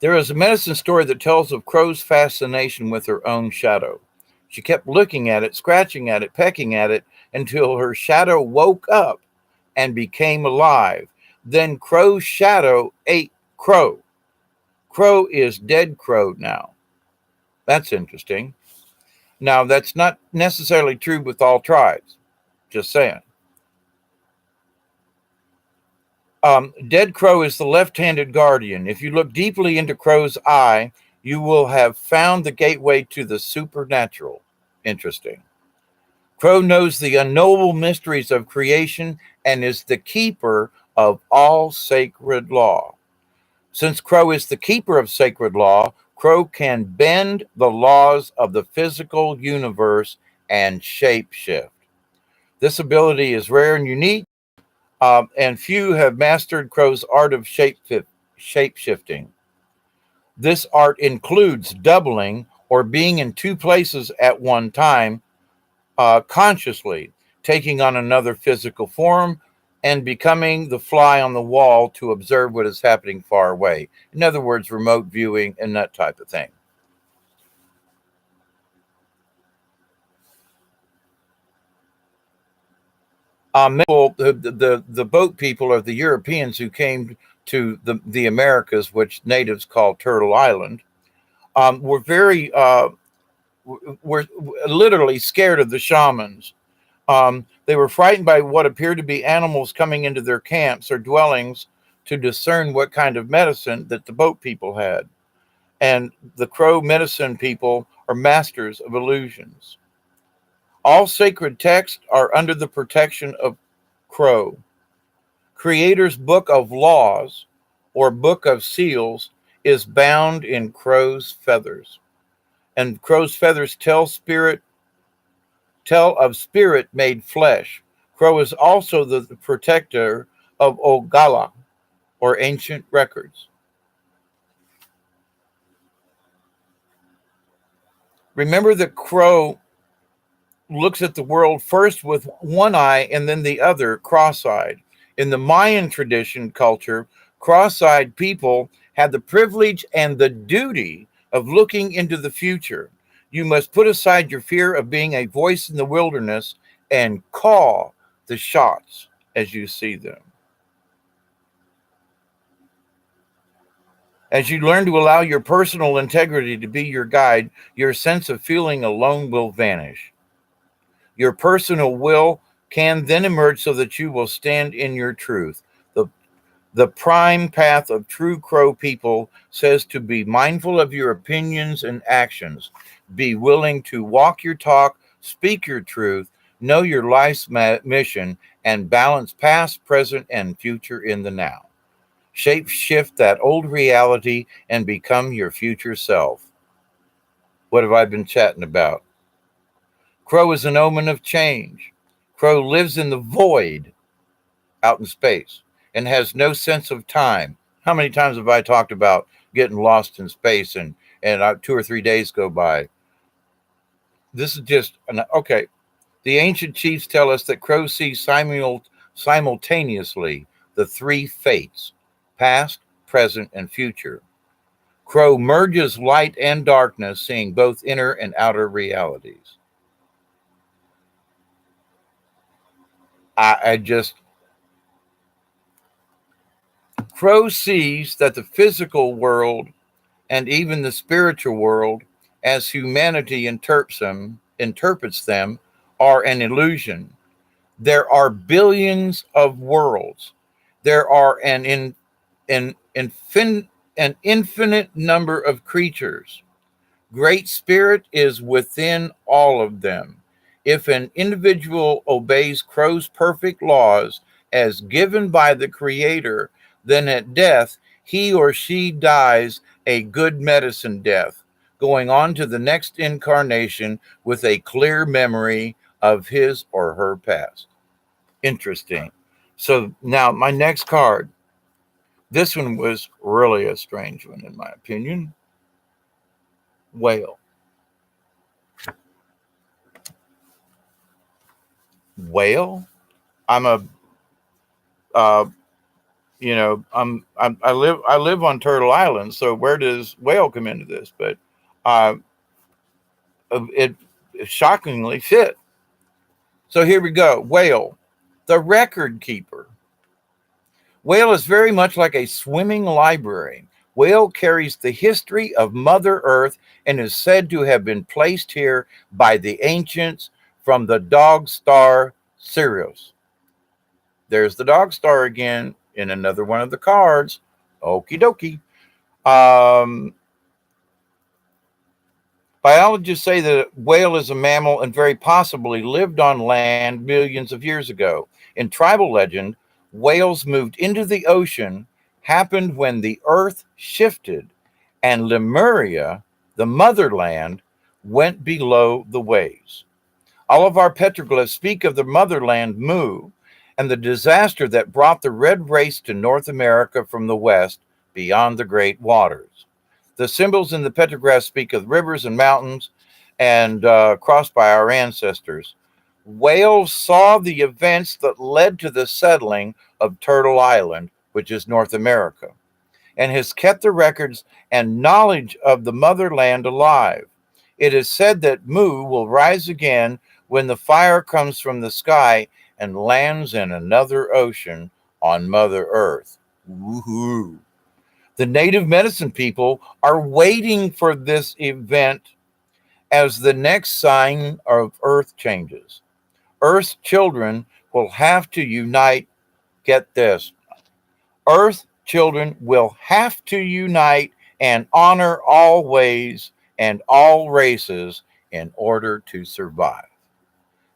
There is a medicine story that tells of Crow's fascination with her own shadow. She kept looking at it, scratching at it, pecking at it, until her shadow woke up and became alive. Then Crow's shadow ate Crow. Crow is dead Crow now. That's interesting. Now, that's not necessarily true with all tribes. Just saying. Dead Crow is the left-handed guardian. If you look deeply into Crow's eye, you will have found the gateway to the supernatural. Interesting. Crow knows the unknowable mysteries of creation and is the keeper of all sacred law. Since Crow is the keeper of sacred law, Crow can bend the laws of the physical universe and shapeshift. This ability is rare and unique, and few have mastered Crow's art of shape-shifting. This art includes doubling or being in two places at one time, consciously taking on another physical form and becoming the fly on the wall to observe what is happening far away. In other words, remote viewing and that type of thing. The boat people are the Europeans who came to the Americas, which natives call Turtle Island, were were literally scared of the shamans. They were frightened by what appeared to be animals coming into their camps or dwellings to discern what kind of medicine that the boat people had. And the Crow medicine people are masters of illusions. All sacred texts are under the protection of Crow. Creator's Book of Laws or Book of Seals is bound in Crow's feathers. And Crow's feathers tell of spirit made flesh. Crow is also the protector of Ogala, or ancient records. Remember that Crow looks at the world first with one eye and then the other cross-eyed. In the Mayan tradition culture, cross-eyed people had the privilege and the duty of looking into the future. You must put aside your fear of being a voice in the wilderness and call the shots as you see them. As you learn to allow your personal integrity to be your guide, your sense of feeling alone will vanish. Your personal will can then emerge so that you will stand in your truth. The prime path of true Crow people says to be mindful of your opinions and actions. Be willing to walk your talk, speak your truth, know your life's mission, and balance past, present, and future in the now. Shape shift that old reality and become your future self. What have I been chatting about? Crow is an omen of change. Crow lives in the void out in space and has no sense of time. How many times have I talked about getting lost in space and 2 or 3 days go by? This is just, okay. The ancient chiefs tell us that Crow sees simultaneously the three fates, past, present, and future. Crow merges light and darkness, seeing both inner and outer realities. Crow sees that the physical world and even the spiritual world, as humanity interprets them, are an illusion. There are billions of worlds. There are an infinite number of creatures. Great Spirit is within all of them. If an individual obeys Crow's perfect laws as given by the Creator, then at death, he or she dies a good medicine death, going on to the next incarnation with a clear memory of his or her past. Interesting. So now my next card. This one was really a strange one, in my opinion. Whale. Whale? I'm a I live on Turtle Island, so where does whale come into this? But it shockingly fit. So here we go. Whale, the record keeper. Whale is very much like a swimming library. Whale carries the history of Mother Earth and is said to have been placed here by the ancients from the dog star Sirius. There's the dog star again in another one of the cards. Okie dokie. Um, Biologists say that a whale is a mammal and very possibly lived on land millions of years ago. In tribal legend, whales moved into the ocean happened when the earth shifted and Lemuria, the motherland, went below the waves. All of our petroglyphs speak of the motherland, Mu, and the disaster that brought the red race to North America from the west beyond the great waters. The symbols in the petrographs speak of rivers and mountains and crossed by our ancestors. Whales saw the events that led to the settling of Turtle Island, which is North America, and has kept the records and knowledge of the motherland alive. It is said that Mu will rise again when the fire comes from the sky and lands in another ocean on Mother Earth. Woohoo! The native medicine people are waiting for this event as the next sign of Earth changes. Earth's children will have to unite. Get this. Earth children will have to unite and honor all ways and all races in order to survive.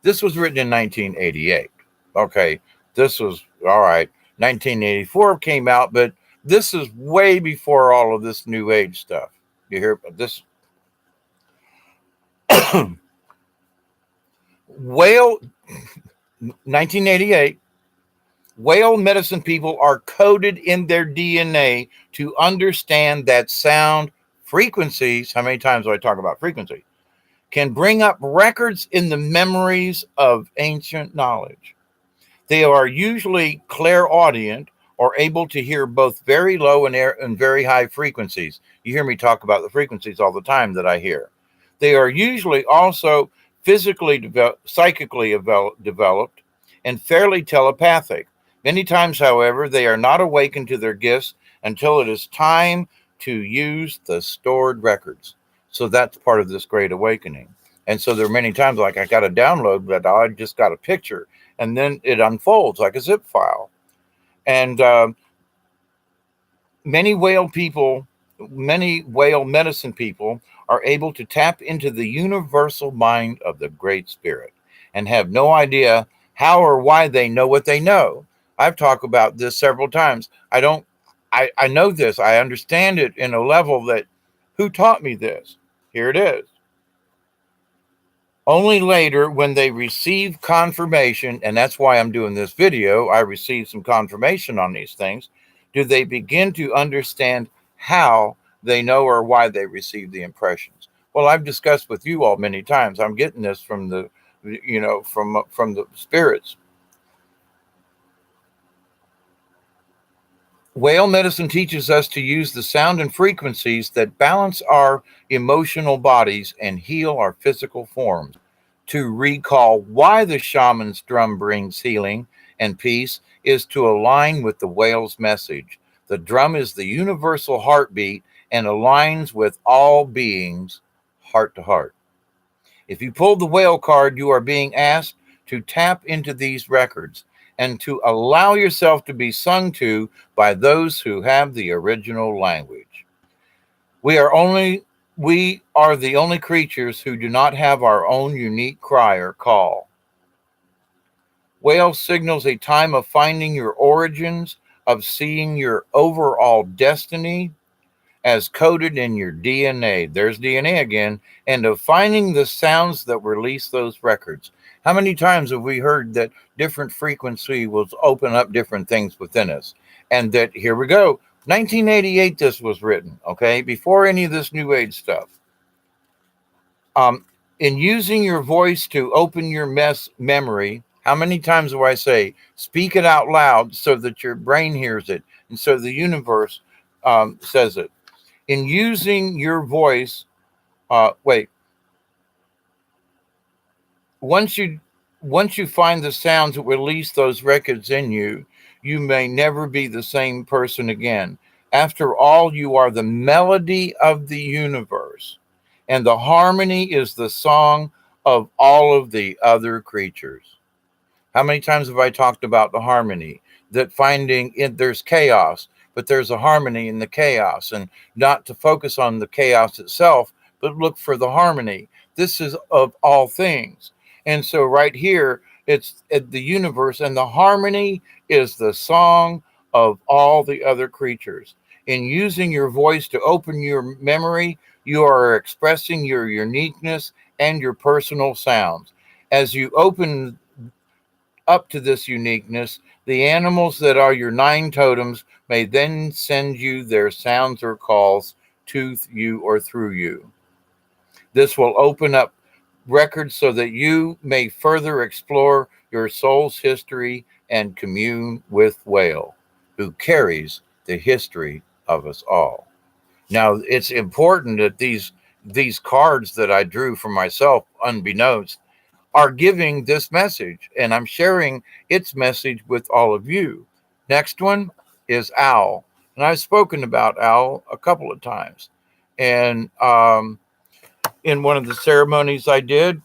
This was written in 1988. Okay, this was all right. 1984 came out, but this is way before all of this new age stuff. You hear this? Whale 1988. Whale medicine people are coded in their DNA to understand that sound frequencies. How many times do I talk about frequency? Can bring up records in the memories of ancient knowledge. They are usually clairaudient or able to hear both very low and very high frequencies. You hear me talk about the frequencies all the time that I hear. They are usually also physically, psychically developed and fairly telepathic. Many times, however, they are not awakened to their gifts until it is time to use the stored records. So that's part of this great awakening. And so there are many times like I got a download, but I just got a picture, and then it unfolds like a zip file. And many whale medicine people are able to tap into the universal mind of the Great Spirit and have no idea how or why they know what they know. I've talked about this several times. I know this. I understand it in a level that who taught me this? Here it is. Only later, when they receive confirmation, and that's why I'm doing this video, I received some confirmation on these things, do they begin to understand how they know or why they receive the impressions. Well, I've discussed with you all many times. I'm getting this from the, from the spirits. Whale medicine teaches us to use the sound and frequencies that balance our emotional bodies and heal our physical forms. To recall why the shaman's drum brings healing and peace is to align with the whale's message. The drum is the universal heartbeat and aligns with all beings heart to heart. If you pull the whale card, you are being asked to tap into these records and to allow yourself to be sung to by those who have the original language. We are the only creatures who do not have our own unique cry or call. Whale signals a time of finding your origins, of seeing your overall destiny as coded in your DNA. There's DNA again, and of finding the sounds that release those records. How many times have we heard that different frequency will open up different things within us? And that, here we go, 1988 this was written, okay, before any of this new age stuff. In using your voice to open your memory, how many times do I say, speak it out loud so that your brain hears it and so the universe says it? In using your voice, once you find the sounds that release those records in you, you may never be the same person again. After all, you are the melody of the universe, and the harmony is the song of all of the other creatures. How many times have I talked about the harmony? That finding it, there's chaos, but there's a harmony in the chaos, and not to focus on the chaos itself, but look for the harmony. This is of all things. And so, right here, it's the universe, and the harmony is the song of all the other creatures. In using your voice to open your memory, you are expressing your uniqueness and your personal sounds. As you open up to this uniqueness, the animals that are your nine totems may then send you their sounds or calls to you or through you. This will open up records so that you may further explore your soul's history and commune with Whale, who carries the history of us all. Now, it's important that these cards that I drew for myself, unbeknownst, are giving this message, and I'm sharing its message with all of you. Next one is Owl, and I've spoken about Owl a couple of times. And in one of the ceremonies I did,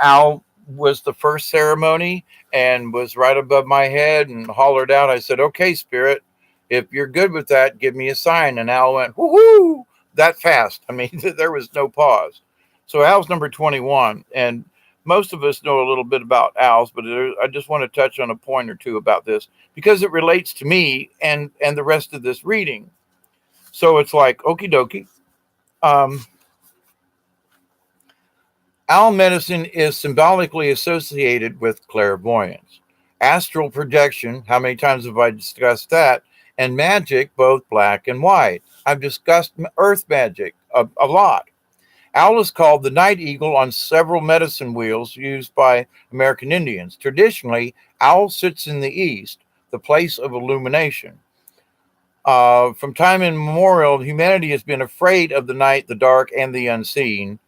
Owl was the first ceremony and was right above my head and hollered out. I said, "Okay, Spirit, if you're good with that, give me a sign." And Owl went, "Woohoo!" that fast. I mean, there was no pause. So Owl's number 21, and most of us know a little bit about owls, but I just want to touch on a point or two about this because it relates to me and the rest of this reading. So it's like, okie dokie. Owl medicine is symbolically associated with clairvoyance, astral projection. How many times have I discussed that? And magic, both black and white. I've discussed earth magic a lot. Owl is called the night eagle on several medicine wheels used by American Indians. Traditionally, owl sits in the east, the place of illumination. From time immemorial, humanity has been afraid of the night, the dark, and the unseen.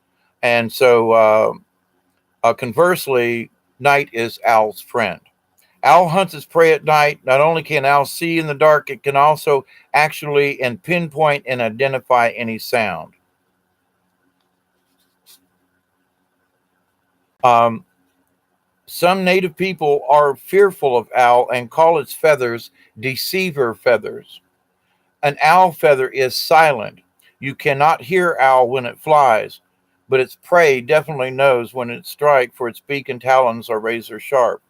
And so, conversely, night is owl's friend. Owl hunts its prey at night. Not only can owl see in the dark, it can also actually and pinpoint and identify any sound. Some native people are fearful of owl and call its feathers deceiver feathers. An owl feather is silent. You cannot hear owl when it flies, but its prey definitely knows when it strikes, for its beak and talons are razor sharp.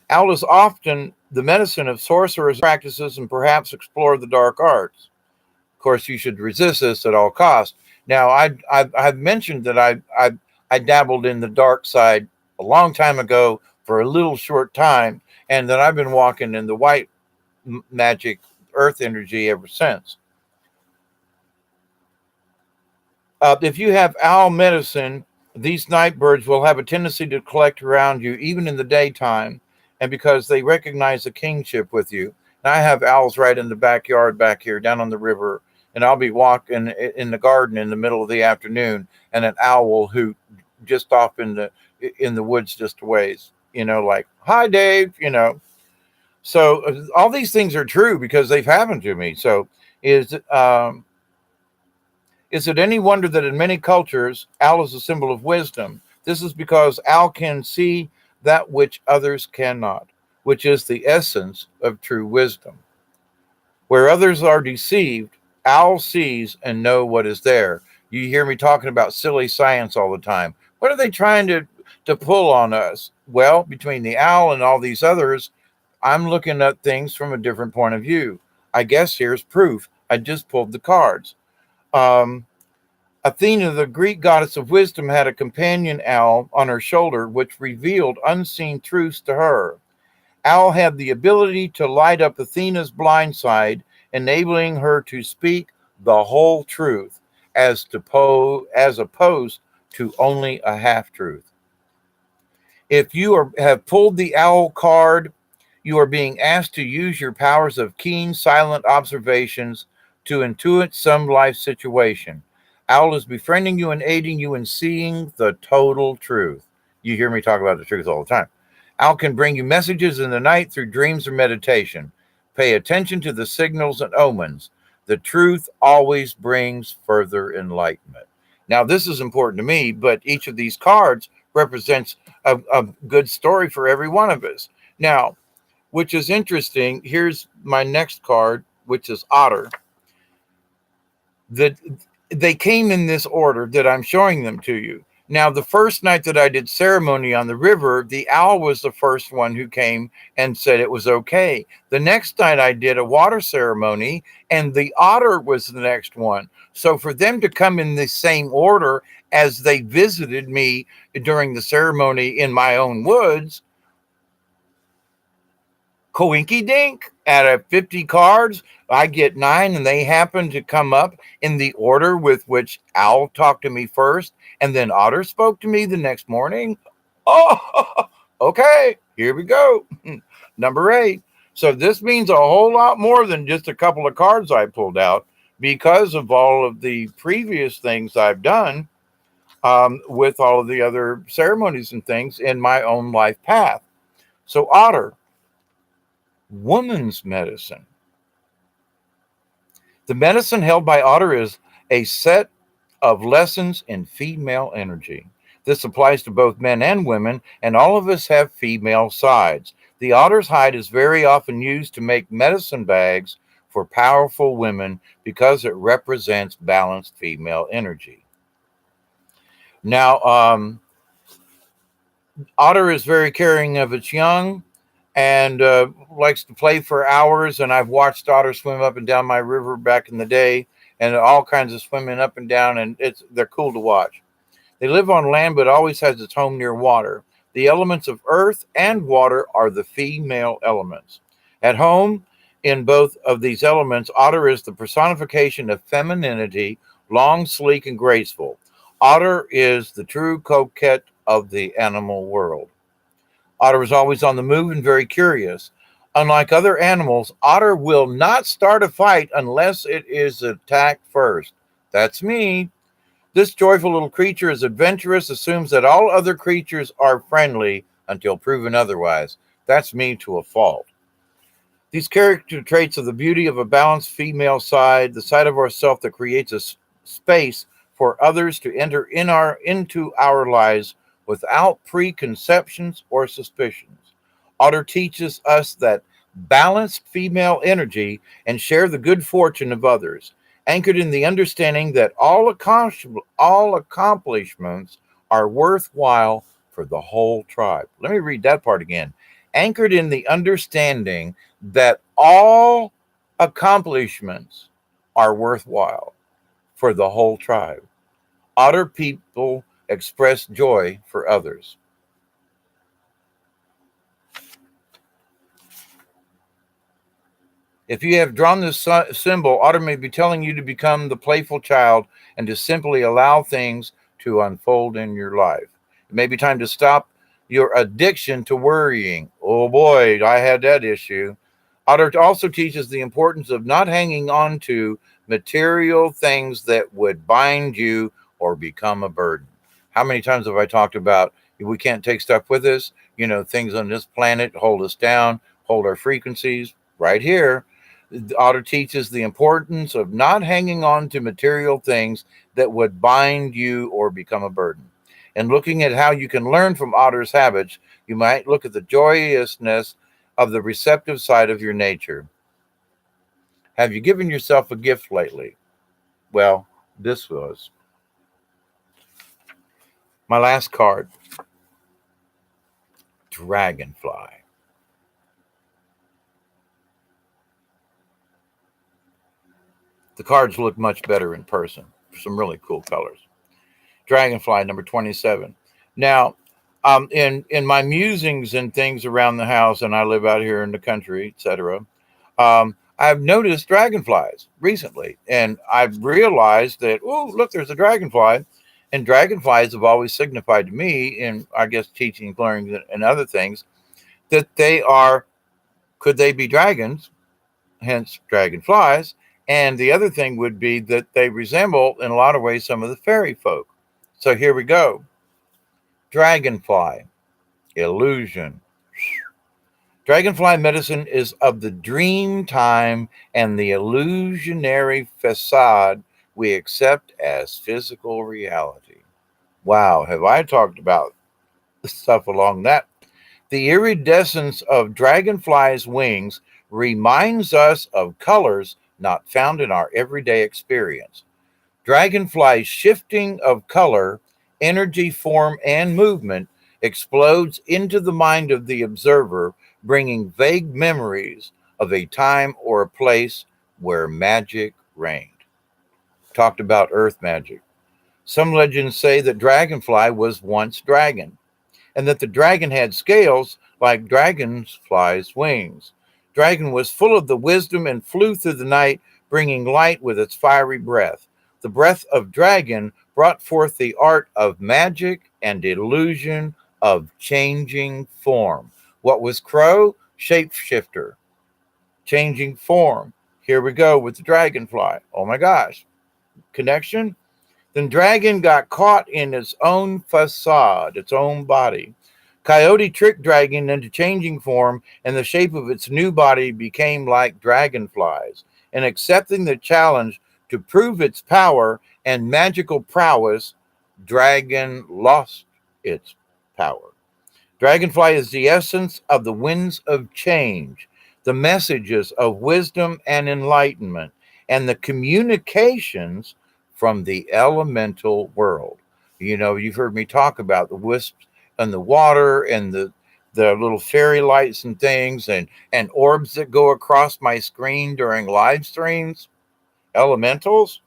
Owl is often the medicine of sorcerers practices and perhaps explore the dark arts. Of course, you should resist this at all costs. Now, I've mentioned that I dabbled in the dark side a long time ago for a little short time, and that I've been walking in the white magic earth energy ever since. If you have owl medicine, these night birds will have a tendency to collect around you even in the daytime, and because they recognize the kingship with you. And I have owls right in the backyard back here down on the river, and I'll be walking in the garden in the middle of the afternoon, and an owl will hoot just off in the woods just a ways, like, "Hi, Dave," So all these things are true because they've happened to me. So is it any wonder that in many cultures, owl is a symbol of wisdom? This is because owl can see that which others cannot, which is the essence of true wisdom. Where others are deceived, owl sees and know what is there. You hear me talking about silly science all the time. What are they trying to pull on us? Well, between the owl and all these others, I'm looking at things from a different point of view. I guess here's proof. I just pulled the cards. Athena, the Greek goddess of wisdom, had a companion owl on her shoulder, which revealed unseen truths to her. Owl had the ability to light up Athena's blind side, enabling her to speak the whole truth, as opposed to only a half truth. If you have pulled the owl card, you are being asked to use your powers of keen, silent observations to intuit some life situation. Owl is befriending you and aiding you in seeing the total truth. You hear me talk about the truth all the time. Owl can bring you messages in the night through dreams or meditation. Pay attention to the signals and omens. The truth always brings further enlightenment. Now, this is important to me, but each of these cards represents a good story for every one of us. Now, which is interesting, here's my next card, which is Otter. That they came in this order that I'm showing them to you. Now, the first night that I did ceremony on the river, the owl was the first one who came and said it was okay. The next night I did a water ceremony, and the otter was the next one. So for them to come in the same order as they visited me during the ceremony in my own woods, coinky dink, out of 50 cards, I get 9, and they happen to come up in the order with which Owl talked to me first, and then Otter spoke to me the next morning. Oh, okay, here we go. Number 8. So this means a whole lot more than just a couple of cards I pulled out, because of all of the previous things I've done with all of the other ceremonies and things in my own life path. So Otter, woman's medicine. The medicine held by Otter is a set of lessons in female energy. This applies to both men and women, and all of us have female sides. The otter's hide is very often used to make medicine bags for powerful women because it represents balanced female energy. Now, Otter is very caring of its young, and likes to play for hours. And I've watched otters swim up and down my river back in the day, and all kinds of swimming up and down, and they're cool to watch. They live on land, but always has its home near water. The elements of earth and water are the female elements. At home in both of these elements, Otter is the personification of femininity, long, sleek, and graceful. Otter is the true coquette of the animal world. Otter is always on the move and very curious. Unlike other animals, otter will not start a fight unless it is attacked first. That's me. This joyful little creature is adventurous, assumes that all other creatures are friendly until proven otherwise. That's me to a fault. These character traits of the beauty of a balanced female side, the side of ourself that creates a space for others to enter into our lives without preconceptions or suspicions. Otter teaches us that balanced female energy and share the good fortune of others, anchored in the understanding that all accomplishments are worthwhile for the whole tribe. Let me read that part again. Anchored in the understanding that all accomplishments are worthwhile for the whole tribe. Otter people express joy for others. If you have drawn this symbol, Otter may be telling you to become the playful child and to simply allow things to unfold in your life. It may be time to stop your addiction to worrying. Oh boy, I had that issue. Otter also teaches the importance of not hanging on to material things that would bind you or become a burden. How many times have I talked about we can't take stuff with us? Things on this planet hold us down, hold our frequencies. Right here, the Otter teaches the importance of not hanging on to material things that would bind you or become a burden. And looking at how you can learn from Otter's habits, you might look at the joyousness of the receptive side of your nature. Have you given yourself a gift lately? Well, this was my last card, Dragonfly. The cards look much better in person. Some really cool colors. Dragonfly, number 27. Now, in my musings and things around the house, and I live out here in the country, etc., I've noticed dragonflies recently, and I've realized that, oh, look, there's a dragonfly. And dragonflies have always signified to me, in I guess teaching, learning, and other things, that could they be dragons, hence dragonflies? And the other thing would be that they resemble, in a lot of ways, some of the fairy folk. So here we go. Dragonfly, illusion. Dragonfly medicine is of the dream time and the illusionary facade we accept as physical reality. Wow, have I talked about stuff along that? The iridescence of dragonflies' wings reminds us of colors not found in our everyday experience. Dragonfly's shifting of color, energy, form, and movement explodes into the mind of the observer, bringing vague memories of a time or a place where magic reigned. Talked about earth magic. Some legends say that Dragonfly was once dragon, and that the dragon had scales like dragonfly's wings. Dragon was full of the wisdom and flew through the night, bringing light with its fiery breath. The breath of dragon brought forth the art of magic and illusion of changing form. What was crow? Shapeshifter, changing form. Here we go with the dragonfly. Oh my gosh. Connection? Then dragon got caught in its own facade, its own body. Coyote tricked dragon into changing form, and the shape of its new body became like dragonflies. And accepting the challenge to prove its power and magical prowess, dragon lost its power. Dragonfly is the essence of the winds of change, the messages of wisdom and enlightenment, and the communications from the elemental world. You know, you've heard me talk about the wisps and the water and the little fairy lights and things and orbs that go across my screen during live streams. Elementals.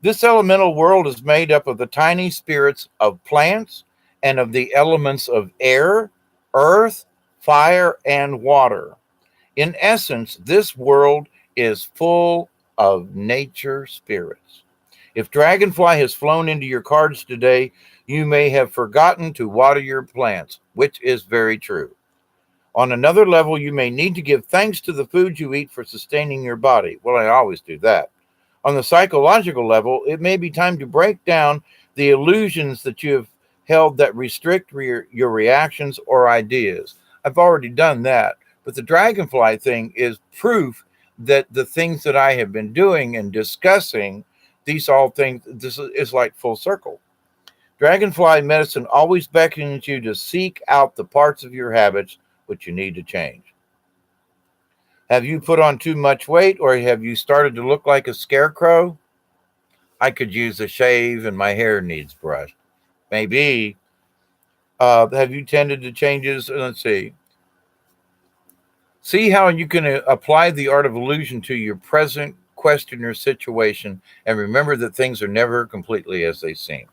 This elemental world is made up of the tiny spirits of plants and of the elements of air, earth, fire, and water. In essence, this world is full of nature spirits. If Dragonfly has flown into your cards today, you may have forgotten to water your plants, which is very true. On another level, you may need to give thanks to the food you eat for sustaining your body. Well, I always do that. On the psychological level, it may be time to break down the illusions that you have held that restrict your reactions or ideas. I've already done that. But the dragonfly thing is proof that the things that I have been doing and discussing, these all things, this is like full circle. Dragonfly medicine always beckons you to seek out the parts of your habits which you need to change. Have you put on too much weight or have you started to look like a scarecrow? I could use a shave and my hair needs brushed. Maybe. Have you tended to changes? Let's see. See how you can apply the art of illusion to your present question or situation, and remember that things are never completely as they seem.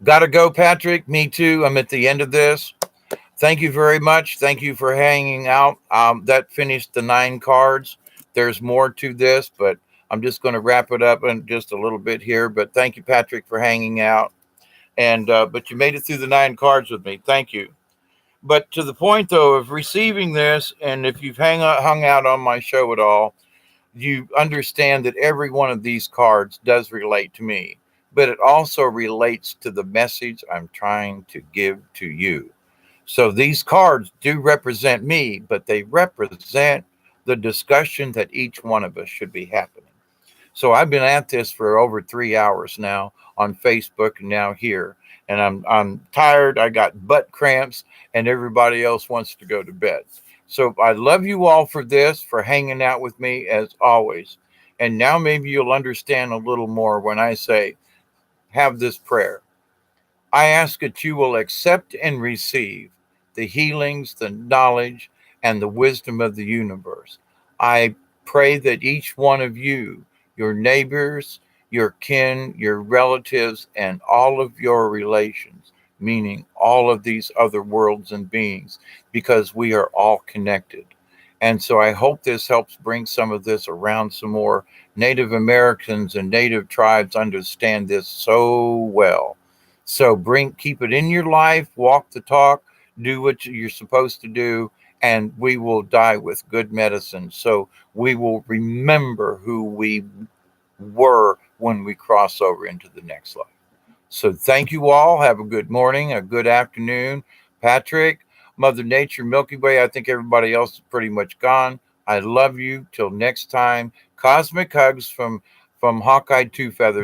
Gotta go, Patrick. Me too. I'm at the end of this. Thank you very much. Thank you for hanging out. That finished the 9 cards. There's more to this, but I'm just going to wrap it up in just a little bit here. But thank you, Patrick, for hanging out. And but you made it through the 9 cards with me. Thank you. But to the point, though, of receiving this, and if you've hung out on my show at all, you understand that every one of these cards does relate to me, but it also relates to the message I'm trying to give to you. So these cards do represent me, but they represent the discussion that each one of us should be happening. So I've been at this for over 3 hours now on Facebook and now here, and I'm tired. I got butt cramps, and everybody else wants to go to bed. So I love you all for this, for hanging out with me as always. And now maybe you'll understand a little more when I say, have this prayer. I ask that you will accept and receive the healings, the knowledge, and the wisdom of the universe. I pray that each one of you, your neighbors, your kin, your relatives, and all of your relations, meaning all of these other worlds and beings, because we are all connected. And so I hope this helps bring some of this around some more. Native Americans and Native tribes understand this so well. So keep it in your life, walk the talk, do what you're supposed to do, and we will die with good medicine. So we will remember who we were when we cross over into the next life. So thank you all. Have a good morning, a good afternoon. Patrick, Mother Nature, Milky Way. I think everybody else is pretty much gone. I love you. Till next time. Cosmic hugs from Hawkeye Two Feathers.